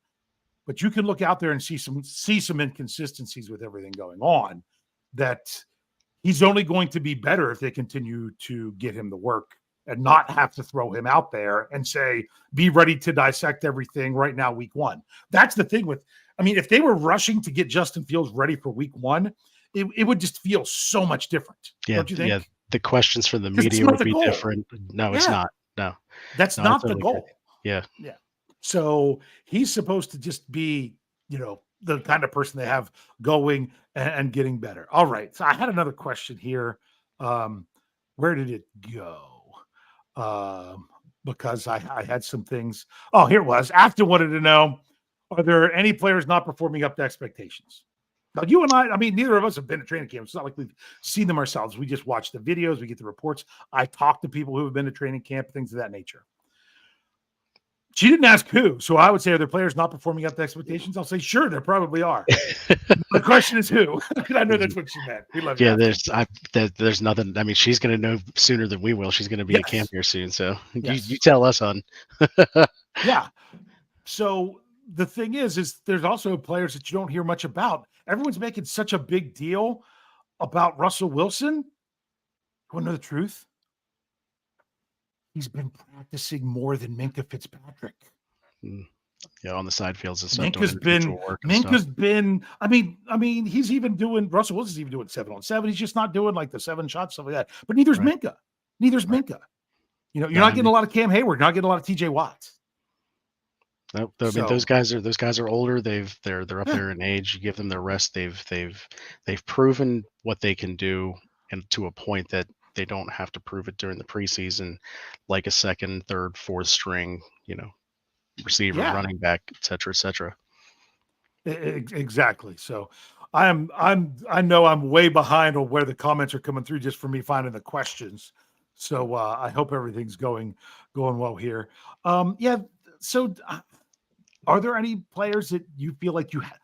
But you can look out there and see some inconsistencies with everything going on that he's only going to be better if they continue to get him the work and not have to throw him out there and say, be ready to dissect everything right now, week 1. That's the thing if they were rushing to get Justin Fields ready for week 1, it would just feel so much different. Don't you think? Yeah. The questions from the media would be different. No, it's not. No, that's not the goal. Yeah. Yeah. So he's supposed to just be, the kind of person they have going and getting better. All right. So I had another question here. Where did it go? Because I had some things. Oh, here it was. After wanted to know, are there any players not performing up to expectations? Now, you and I mean, neither of us have been to training camp. It's not like we've seen them ourselves. We just watch the videos. We get the reports. I talk to people who have been to training camp, things of that nature. She didn't ask who. So I would say, are there players not performing up to expectations? I'll say, sure, there probably are. The question is who? I know that's what she meant. We love you. There's nothing. I mean, she's going to know sooner than we will. She's going to be at camp here soon. So you tell us, hon. Yeah. So the thing is there's also players that you don't hear much about. Everyone's making such a big deal about Russell Wilson. You want to know the truth? He's been practicing more than Minkah Fitzpatrick. Yeah, on the side fields and stuff. Minka's been. I mean, he's even doing. Russell Wilson's even doing 7-on-7. He's just not doing like the 7 shots, stuff like that. But neither's Minkah. Minkah. You're not getting a lot of Cam Hayward. You're not getting a lot of TJ Watts. Nope. I mean, those guys are older. They're up there in age. You give them their rest. They've proven what they can do, and to a point that they don't have to prove it during the preseason, like a second, third, fourth string, receiver, running back, et cetera, et cetera. Exactly. So I know I'm way behind on where the comments are coming through just for me finding the questions. So I hope everything's going well here. So are there any players that you feel like you have?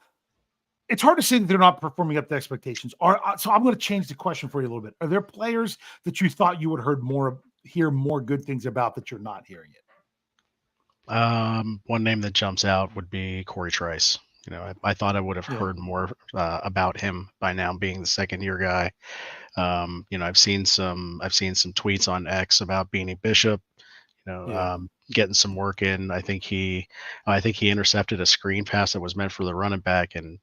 It's hard to say that they're not performing up to expectations. So I'm going to change the question for you a little bit. Are there players that you thought you would hear more good things about that you're not hearing it? One name that jumps out would be Corey Trice. I thought I would have heard more about him by now, being the second-year guy. I've seen some tweets on X about Beanie Bishop. Getting some work in. I think he intercepted a screen pass that was meant for the running back, and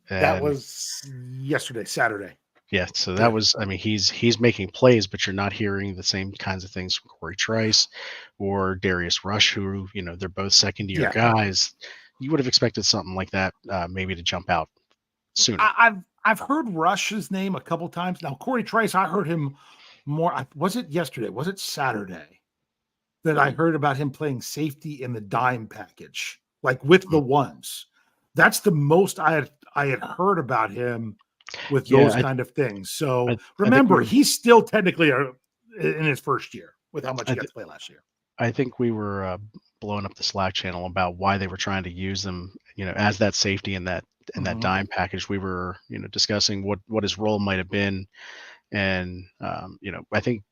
that was yesterday, Saturday. Yeah, so that was. I mean, he's making plays, but you're not hearing the same kinds of things from Corey Trice or Darius Rush, who they're both second-year guys. You would have expected something like that, maybe to jump out sooner. I've heard Rush's name a couple times now. Corey Trice, I heard him more. Was it yesterday? Was it Saturday that I heard about him playing safety in the dime package, like with the ones? That's the most I had heard about him with those kind of things. So remember, he's still technically in his first year with how much he got to play last year. I think we were blowing up the Slack channel about why they were trying to use them, as that safety in that dime package. We were, discussing what his role might have been, and I think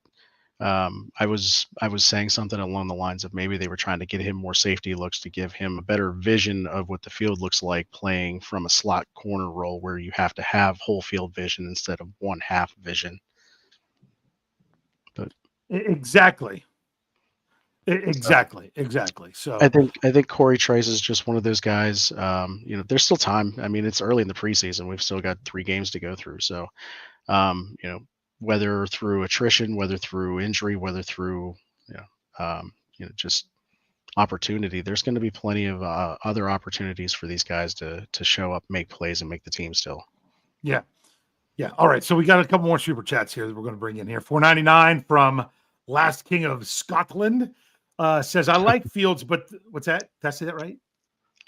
I was saying something along the lines of maybe they were trying to get him more safety looks to give him a better vision of what the field looks like playing from a slot corner role where you have to have whole field vision instead of one half vision. But exactly. So I think Corey Trice is just one of those guys. There's still time. I mean, it's early in the preseason. We've still got 3 games to go through. So, whether through attrition, whether through injury, whether through just opportunity, there's going to be plenty of other opportunities for these guys to show up, make plays, and make the team still. Yeah. All right. So we got a couple more super chats here that we're going to bring in here. $4.99 from Last King of Scotland. Says, I like Fields, but what's that? Did I say that right?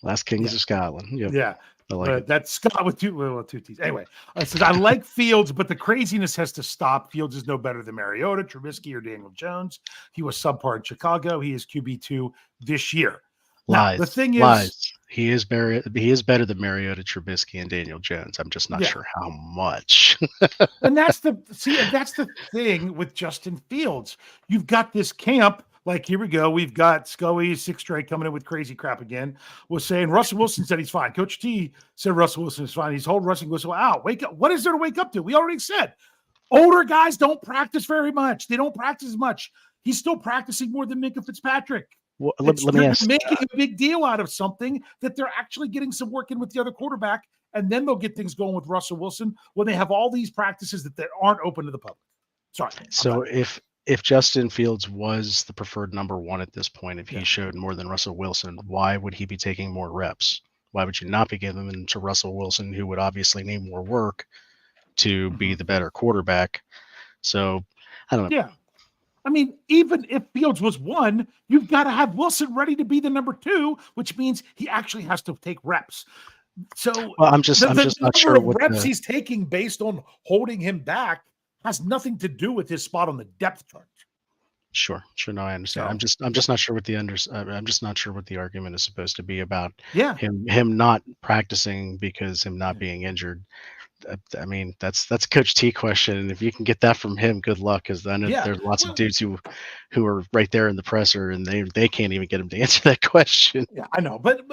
Last Kings of Scotland. Yep. Yeah. I like it. That's Scott with two T's. Anyway, it says, I like Fields, but the craziness has to stop. Fields is no better than Mariota, Trubisky, or Daniel Jones. He was subpar in Chicago. He is QB2 this year. Lies. Now, the thing is, he is better than Mariota, Trubisky, and Daniel Jones. I'm just not sure how much. And that's the thing with Justin Fields. You've got this camp Like, here we go. We've got Scully, 6 straight, coming in with crazy crap again. Was saying Russell Wilson said he's fine. Coach T said Russell Wilson is fine. He's holding Russell Wilson out. Wake up. What is there to wake up to? We already said older guys don't practice very much. They don't practice as much. He's still practicing more than Minka Fitzpatrick. Well, let me ask. Making a big deal out of something that they're actually getting some work in with the other quarterback, and then they'll get things going with Russell Wilson when they have all these practices that aren't open to the public. Sorry. So if Justin Fields was the preferred number 1 at this point, if he showed more than Russell Wilson, why would he be taking more reps? Why would you not be giving them to Russell Wilson, who would obviously need more work to be the better quarterback? So I don't know. Yeah. I mean, even if Fields was 1, you've got to have Wilson ready to be the number 2, which means he actually has to take reps. So I'm just not sure what reps he's taking based on holding him back has nothing to do with his spot on the depth chart. Sure. No, I understand. So, I'm just not sure what I'm just not sure what the argument is supposed to be about him not practicing because him not being injured. I mean, that's Coach T question, and if you can get that from him, good luck, because then there's lots of dudes who are right there in the presser, and they can't even get him to answer that question. Yeah, I know, but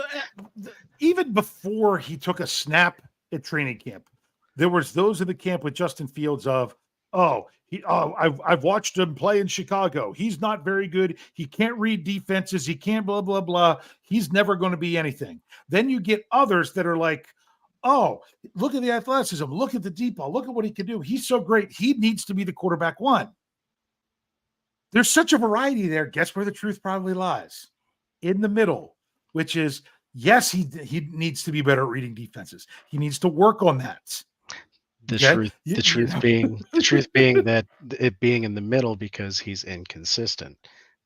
even before he took a snap at training camp, there was those in the camp with Justin Fields of, I've watched him play in Chicago. He's not very good. He can't read defenses. He can't blah blah blah. He's never going to be anything. Then you get others that are like, oh, look at the athleticism. Look at the deep ball. Look at what he can do. He's so great. He needs to be the quarterback 1. There's such a variety there. Guess where the truth probably lies? In the middle, which is, yes, he needs to be better at reading defenses. He needs to work on that. The truth being that it being in the middle because he's inconsistent.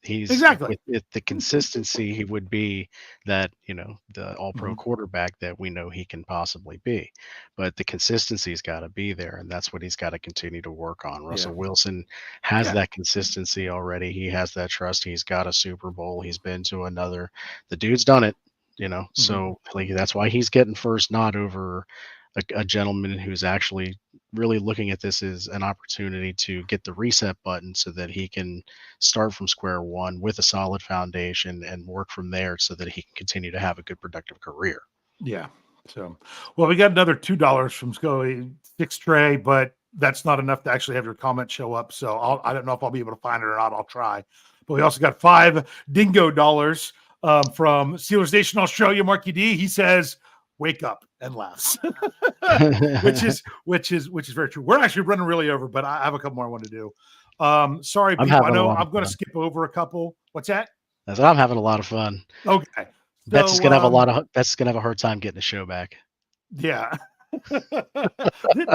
He's exactly with the consistency, he would be that, the all-pro quarterback that we know he can possibly be. But the consistency's got to be there, and that's what he's got to continue to work on. Russell Wilson has that consistency already. He has that trust. He's got a Super Bowl. He's been to another. The dude's done it, So that's why he's getting first nod over a gentleman who's actually really looking at this as an opportunity to get the reset button so that he can start from square one with a solid foundation and work from there so that he can continue to have a good productive career. Yeah. So, well, we got another $2 from Scully, 6 tray, but that's not enough to actually have your comment show up. So I don't know if I'll be able to find it or not. I'll try. But we also got $5 dingo dollars from Steelers Nation Australia, Marky D. He says, wake up, and laughs, which is very true. We're actually running really over, but I have a couple more I want to do. Sorry, people, I know I'm going to skip over a couple. What's that? I'm having a lot of fun. Okay. That's gonna have a hard time getting the show back. Yeah.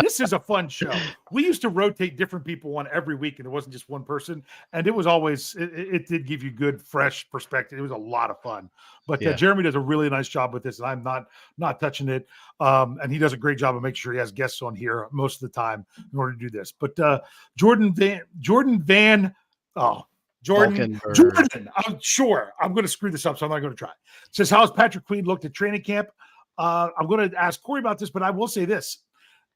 This is a fun show. We used to rotate different people on every week, and it wasn't just one person. And it was always, it did give you good, fresh perspective. It was a lot of fun. But Jeremy does a really nice job with this, and I'm not touching it. And he does a great job of making sure he has guests on here most of the time in order to do this. But Jordan, I'm sure I'm going to screw this up, so I'm not going to try. Says, how's Patrick Queen looked at training camp? I'm going to ask Corey about this, but I will say this.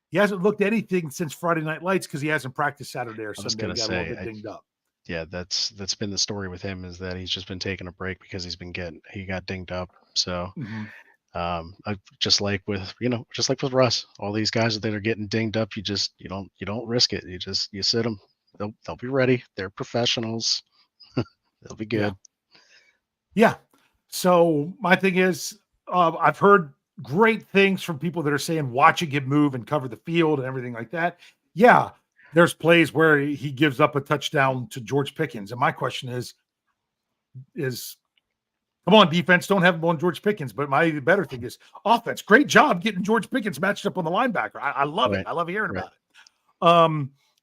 He hasn't looked at anything since Friday Night Lights because he hasn't practiced Saturday or Sunday. He got a little bit dinged up. Yeah, that's been the story with him, is that he's just been taking a break because he got dinged up. So just like with Russ, all these guys that are getting dinged up, you don't risk it. You sit them. They'll be ready. They're professionals. They'll be good. Yeah. So my thing is, I've heard great things from people that are saying watching him move and cover the field and everything like that. Yeah, there's plays where he gives up a touchdown to George Pickens. And my question is come on, defense, don't have him on George Pickens. But my better thing is offense. Great job getting George Pickens matched up on the linebacker. I love it. I love hearing about it.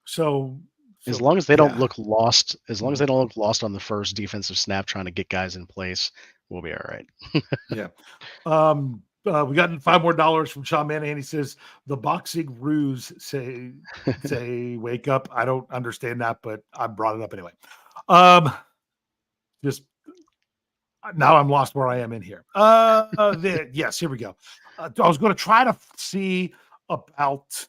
So as long as they don't look lost, on the first defensive snap trying to get guys in place, we'll be all right. Yeah. We got $5 more from Sean Manahan. He says the boxing ruse say wake up. I don't understand that, but I brought it up anyway. Just now I'm lost where I am in here. Yes, here we go. I was going to try to see about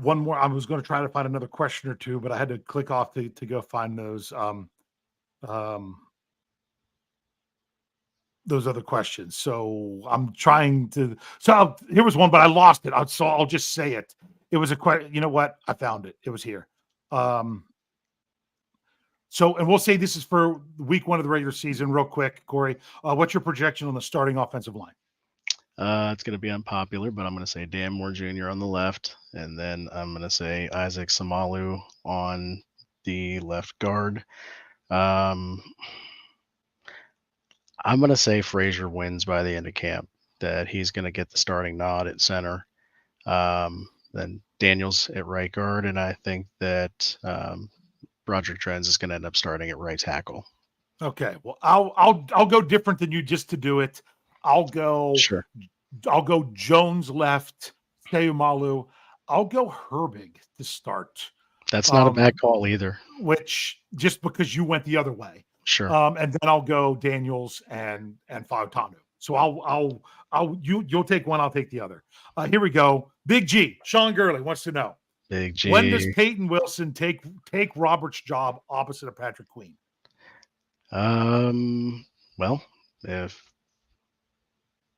one more. I was going to try to find another question or two, but I had to click off to go find those other questions. So I'm trying to. So here was one, but I lost it. So I'll just say it. It was a question. You know what? I found it. It was here. So, and we'll say this is for week 1 of the regular season, real quick, Corey. What's your projection on the starting offensive line? It's going to be unpopular, but I'm going to say Dan Moore Jr. on the left, and then I'm going to say Isaac Samalu on the left guard. I'm going to say Frazier wins by the end of camp, that he's going to get the starting nod at center. Then Daniels at right guard, and I think that Roderick Trends is going to end up starting at right tackle. Okay, well, I'll go different than you just to do it. I'll go Jones left, Seumalu. I'll go Herbig to start. That's not a bad call either. Which, just because you went the other way. Sure. And then I'll go Daniels and Fautanu. So you'll take one, I'll take the other. Here we go. Big G, Sean Gurley wants to know. Big G. When does Peyton Wilson take Robert's job opposite of Patrick Queen? Well,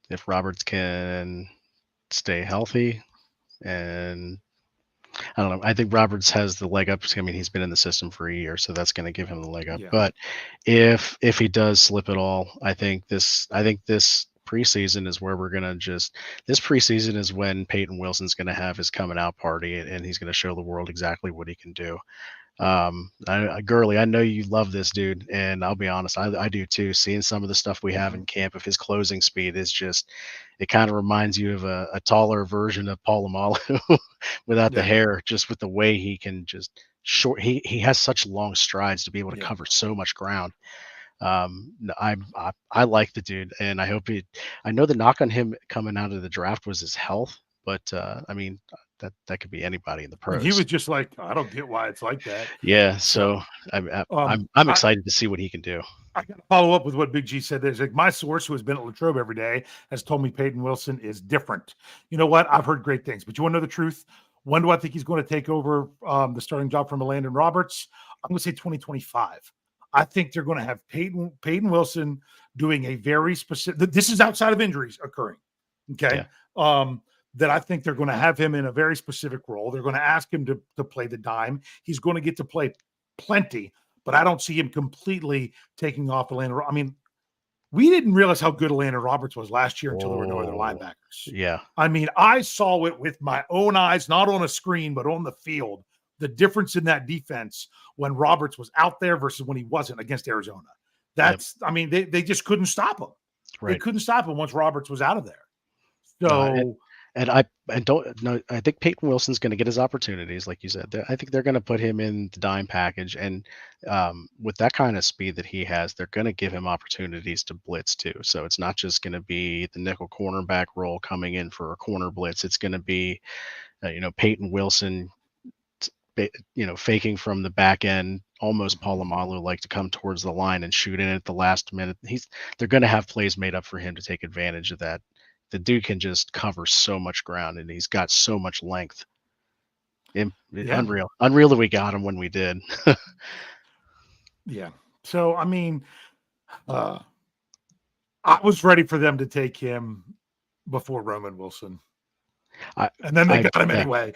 if Roberts can stay healthy, and I don't know, I think Roberts has the leg up. I mean, he's been in the system for a year, so that's going to give him the leg up. Yeah. But if he does slip at all, I think this preseason is where we're going to this preseason is when Peyton Wilson's going to have his coming out party, and he's going to show the world exactly what he can do. Gurley, I know you love this dude, and I'll be honest, I do too. Seeing some of the stuff we have in camp of his closing speed is just, it kind of reminds you of a taller version of Polamalu without the hair, just with the way he can just he has such long strides to be able to cover so much ground. I like the dude, and I know the knock on him coming out of the draft was his health, but I mean, that could be anybody in the pros. He was just like, I don't get why it's like that. Yeah, so I'm excited to see what he can do. I got to follow up with what Big G said. There's like, my source, who has been at Latrobe every day, has told me Peyton Wilson is different. You know what? I've heard great things, but you want to know the truth? When do I think he's going to take over the starting job from Landon Roberts? I'm going to say 2025. I think they're going to have Peyton Wilson doing a very specific. This is outside of injuries occurring. Okay. Yeah. That I think they're going to have him in a very specific role. They're going to ask him to play the dime. He's going to get to play plenty, but I don't see him completely taking off Landon. I mean, we didn't realize how good Landon Roberts was last year until there were no other linebackers. Yeah. I mean, I saw it with my own eyes, not on a screen, but on the field, the difference in that defense when Roberts was out there versus when he wasn't against Arizona. I mean, they just couldn't stop him. Right. They couldn't stop him once Roberts was out of there. So, and I don't know. I think Peyton Wilson's going to get his opportunities, like you said. I think they're going to put him in the dime package, and with that kind of speed that he has, they're going to give him opportunities to blitz too. So it's not just going to be the nickel cornerback role coming in for a corner blitz. It's going to be, Peyton Wilson, faking from the back end, almost Polamalu like to come towards the line and shoot in at the last minute. They're going to have plays made up for him to take advantage of that. The dude can just cover so much ground, and he's got so much length. Unreal that we got him when we did. Yeah. So, I mean, I was ready for them to take him before Roman Wilson. And then they got him anyway.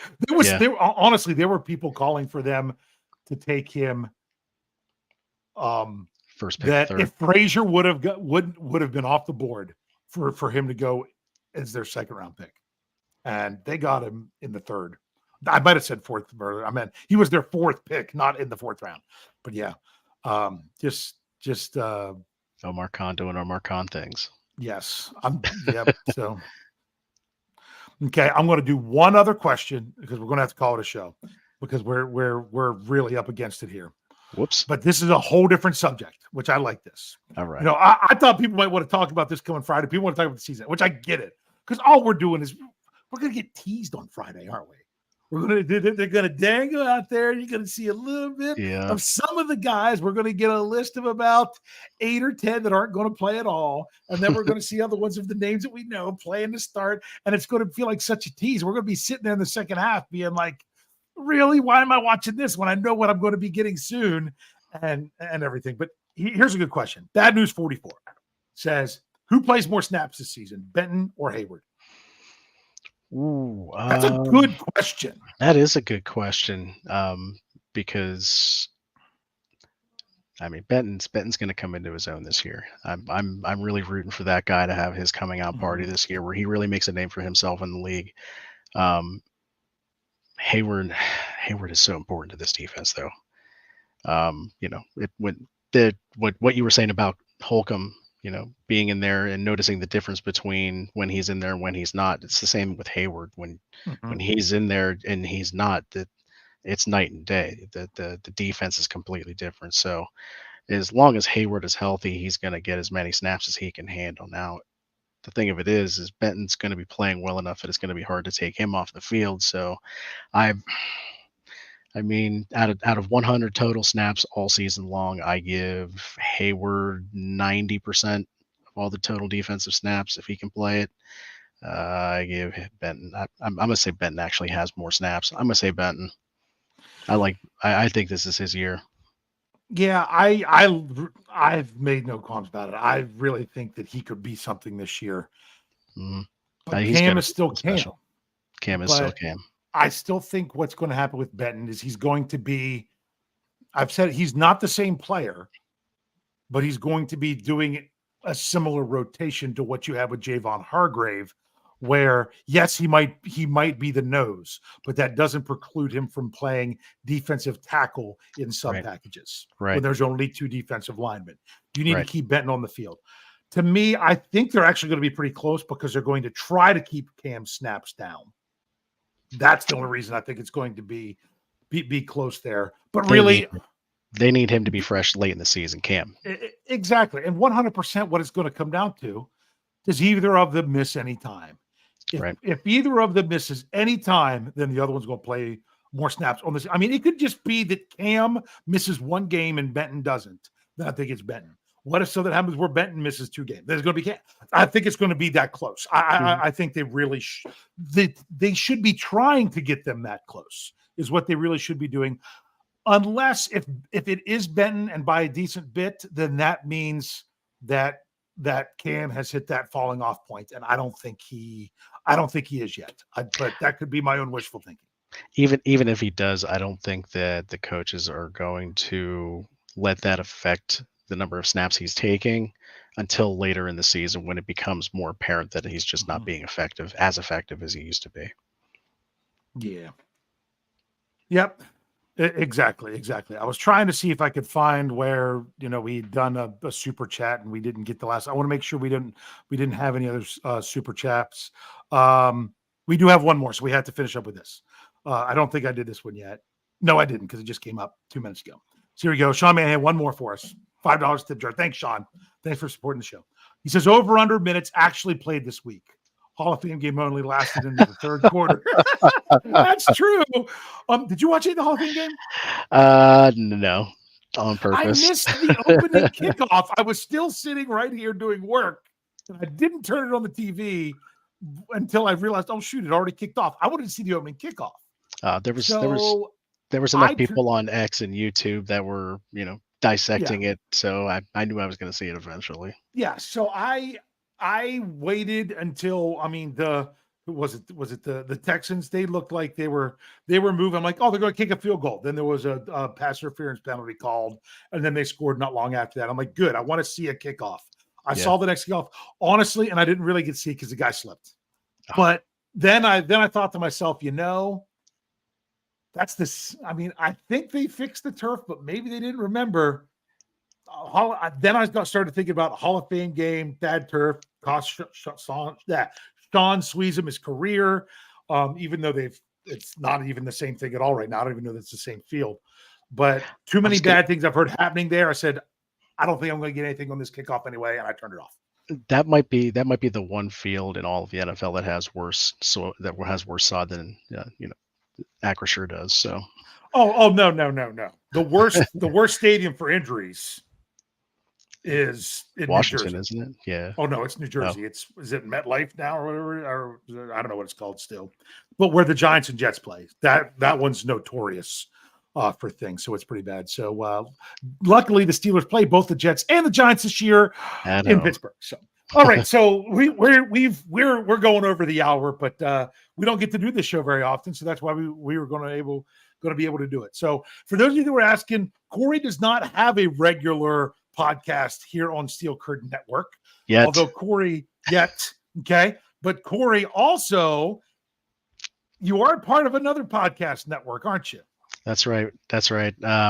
Honestly, there were people calling for them to take him. First pick, that third. If Frazier would have been off the board for him to go as their second round pick, and they got him in the third. I might have said fourth. I meant he was their fourth pick, not in the fourth round. But yeah, just Omar Khan doing Omar Khan things. Yes, So. Okay, I'm going to do one other question because we're going to have to call it a show because we're really up against it here. Whoops. But this is a whole different subject, which I like this. All right. I thought people might want to talk about this coming Friday. People want to talk about the season, which I get it. Because all we're doing is we're going to get teased on Friday, aren't we? They're going to dangle out there. You're going to see a little bit of some of the guys. We're going to get a list of about 8 or 10 that aren't going to play at all. And then we're going to see other ones of the names that we know playing to start. And it's going to feel like such a tease. We're going to be sitting there in the second half being like, really, why am I watching this when I know what I'm going to be getting soon and everything? But here's a good question. Bad News 44 says, who plays more snaps this season, Benton or Hayward? Ooh, That's a good question. That is a good question, because I mean Benton's going to come into his own this year. I'm really rooting for that guy to have his coming out party this year, where he really makes a name for himself in the league. Hayward is so important to this defense, though. What you were saying about Holcomb, being in there and noticing the difference between when he's in there and when he's not. It's the same with Hayward. When he's in there and he's not, that it's night and day. The defense is completely different. So as long as Hayward is healthy, he's going to get as many snaps as he can handle. Now, the thing of it is Benton's going to be playing well enough that it's going to be hard to take him off the field. So I mean, out of 100 total snaps all season long, I give Hayward 90% of all the total defensive snaps if he can play it. I give Benton. I'm gonna say Benton actually has more snaps. I'm gonna say Benton. I think this is his year. Yeah, I've made no qualms about it. I really think that he could be something this year. Mm-hmm. But Cam is still Cam. Cam is still Cam. I still think what's going to happen with Benton is he's going to be, I've said he's not the same player, but he's going to be doing a similar rotation to what you have with Javon Hargrave, where yes, he might be the nose, but that doesn't preclude him from playing defensive tackle in sub packages when there's only 2 defensive linemen. You need to keep Benton on the field. To me, I think they're actually going to be pretty close because they're going to try to keep Cam snaps down. That's the only reason I think it's going to be close there. But really, they need him to be fresh late in the season, Cam. Exactly. And 100% what it's going to come down to is either of them miss any time. If either of them misses any time, then the other one's going to play more snaps on this. I mean, it could just be that Cam misses 1 game and Benton doesn't. Then I think it's Benton. What if something happens where Benton misses 2 games? There's going to be Cam. I think it's going to be that close. I think they really they should be trying to get them that close is what they really should be doing. Unless if it is Benton and by a decent bit, then that means that Cam has hit that falling off point, and I don't think he is yet. But that could be my own wishful thinking. Even if he does, I don't think that the coaches are going to let that affect the number of snaps he's taking until later in the season when it becomes more apparent that he's just not being as effective as he used to be. Yeah. Yep. Exactly. I was trying to see if I could find where, we'd done a super chat and we didn't get the last. I want to make sure we didn't have any other super chats. We do have one more, so we have to finish up with this. I don't think I did this one yet. No, I didn't because it just came up 2 minutes ago. So here we go. Sean Manhan, one more for us. $5 tip jar. Thanks, Sean. Thanks for supporting the show. He says over/under minutes actually played this week. Hall of Fame game only lasted into the 3rd quarter. That's true. Did you watch it in the Hall of Fame game? No, on purpose. I missed the opening kickoff. I was still sitting right here doing work, and I didn't turn it on the TV until I realized, oh shoot, it already kicked off. I wanted to see the opening kickoff. There was enough people on X and YouTube that were, dissecting it, so I knew I was going to see it eventually. Yeah, so I waited until the Texans. They looked like they were moving. I'm like, oh, they're going to kick a field goal. Then there was a pass interference penalty called, and then they scored not long after that. I'm like, good. I want to see a kickoff. I saw the next kickoff, honestly, and I didn't really get to see it because the guy slipped. But then I thought to myself, that's this. I mean, I think they fixed the turf, but maybe they didn't remember. Then I started thinking about Hall of Fame game, bad turf, cost Sean Sweezum his career, even though it's not even the same thing at all right now. I don't even know that's the same field. But too many bad things I've heard happening there. I said, I don't think I'm going to get anything on this kickoff anyway, and I turned it off. That might be the one field in all of the NFL that has worse sod than Acrisure does. So. Oh no. The worst stadium for injuries is in Washington, New Jersey. isn't it? Yeah. Oh no, it's New Jersey. Is it MetLife now or whatever? Or I don't know what it's called still. But where the Giants and Jets play, that one's notorious for things, so it's pretty bad. So luckily, the Steelers play both the Jets and the Giants this year in Pittsburgh. So all right, so we're going over the hour, but we don't get to do this show very often, so that's why we were going to be able to do it. So for those of you that were asking, Corey does not have a regular podcast here on Steel Curtain Network. Yet. Although Corey okay, but Corey also, you are part of another podcast network, aren't you? That's right.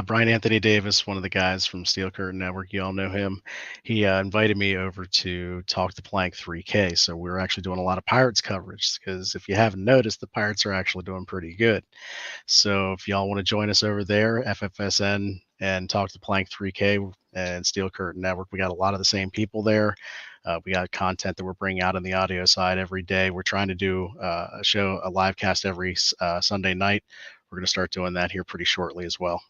Brian Anthony Davis, one of the guys from Steel Curtain Network, you all know him. He invited me over to Talk the Plank 3K. So we're actually doing a lot of Pirates coverage because if you haven't noticed, the Pirates are actually doing pretty good. So if y'all want to join us over there, FFSN and Talk the Plank 3K and Steel Curtain Network, we got a lot of the same people there. We got content that we're bringing out on the audio side every day. We're trying to do a live cast every Sunday night. We're going to start doing that here pretty shortly as well.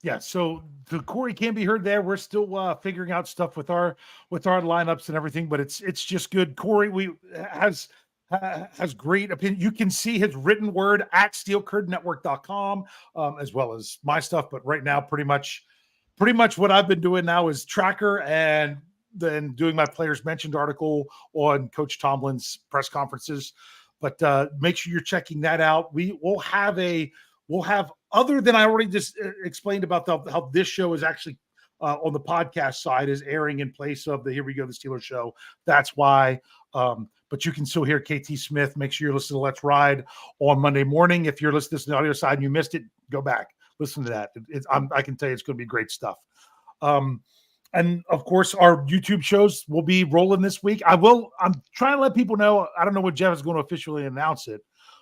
Yeah, so the Corey can be heard there. We're still figuring out stuff with our lineups and everything, but it's just good. Corey has great opinion. You can see his written word at steelcurtainnetwork.com, as well as my stuff. But right now, pretty much what I've been doing now is Tracker and then doing my players mentioned article on Coach Tomlin's press conferences. But make sure you're checking that out. We'll have other than I already just explained about how this show is actually on the podcast side is airing in place of the Here We Go, the Steelers show. That's why. But you can still hear KT Smith. Make sure you're listening to Let's Ride on Monday morning. If you're listening to the audio side and you missed it, go back, listen to that. I can tell you it's going to be great stuff. And of course, our YouTube shows will be rolling this week. I'm trying to let people know. I don't know when Jeff is going to officially announce it,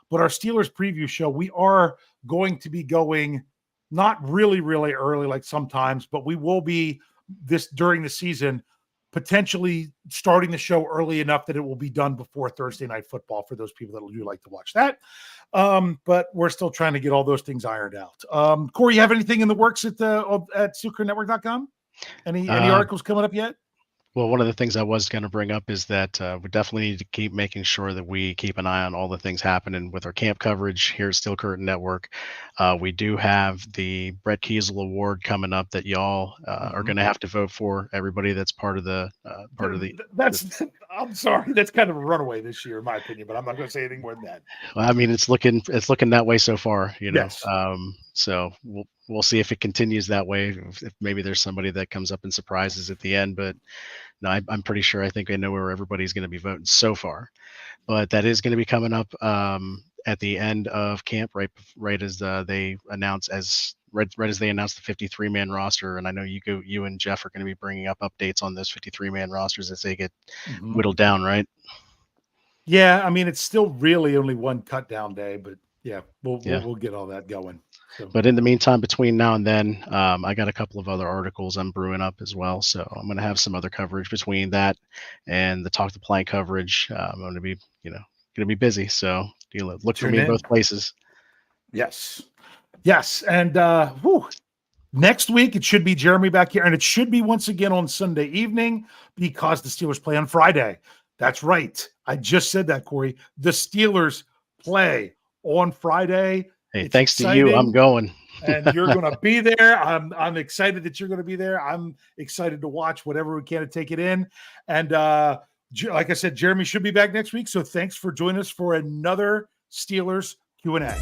but our Steelers preview show, we are going to be going not really, really early like sometimes, but we will be during the season, potentially starting the show early enough that it will be done before Thursday Night Football for those people that do like to watch that. But we're still trying to get all those things ironed out. Corey, you have anything in the works at SteelCurtainNetwork.com? Any articles coming up yet? Well, one of the things I was going to bring up is that we definitely need to keep making sure that we keep an eye on all the things happening with our camp coverage here at Steel Curtain Network. We do have the Brett Kiesel Award coming up that y'all are going to have to vote for. Everybody that's part of the I'm sorry, that's kind of a runaway this year, in my opinion. But I'm not going to say anything more than that. Well, I mean, it's looking that way so far, you know. Yes. So we'll see if it continues that way. If maybe there's somebody that comes up and surprises at the end, but no, I'm pretty sure. I think I know where everybody's going to be voting so far, but that is going to be coming up at the end of camp, right as they announce right as they announce the 53-man roster. And I know you and Jeff are going to be bringing up updates on those 53-man rosters as they get whittled down, right? Yeah, I mean, it's still really only one cut down day, but yeah, we'll get all that going. So. But in the meantime, between now and then, I got a couple of other articles I'm brewing up as well. So I'm going to have some other coverage between that and the Talk the Plank coverage. I'm going to be busy. So look for me in both places. Yes. And next week, it should be Jeremy back here. And it should be once again on Sunday evening because the Steelers play on Friday. That's right. I just said that, Corey. The Steelers play on Friday. Hey, thanks to you, I'm going. And you're going to be there. I'm excited that you're going to be there. I'm excited to watch whatever we can to take it in. And like I said, Jeremy should be back next week. So thanks for joining us for another Steelers Q&A.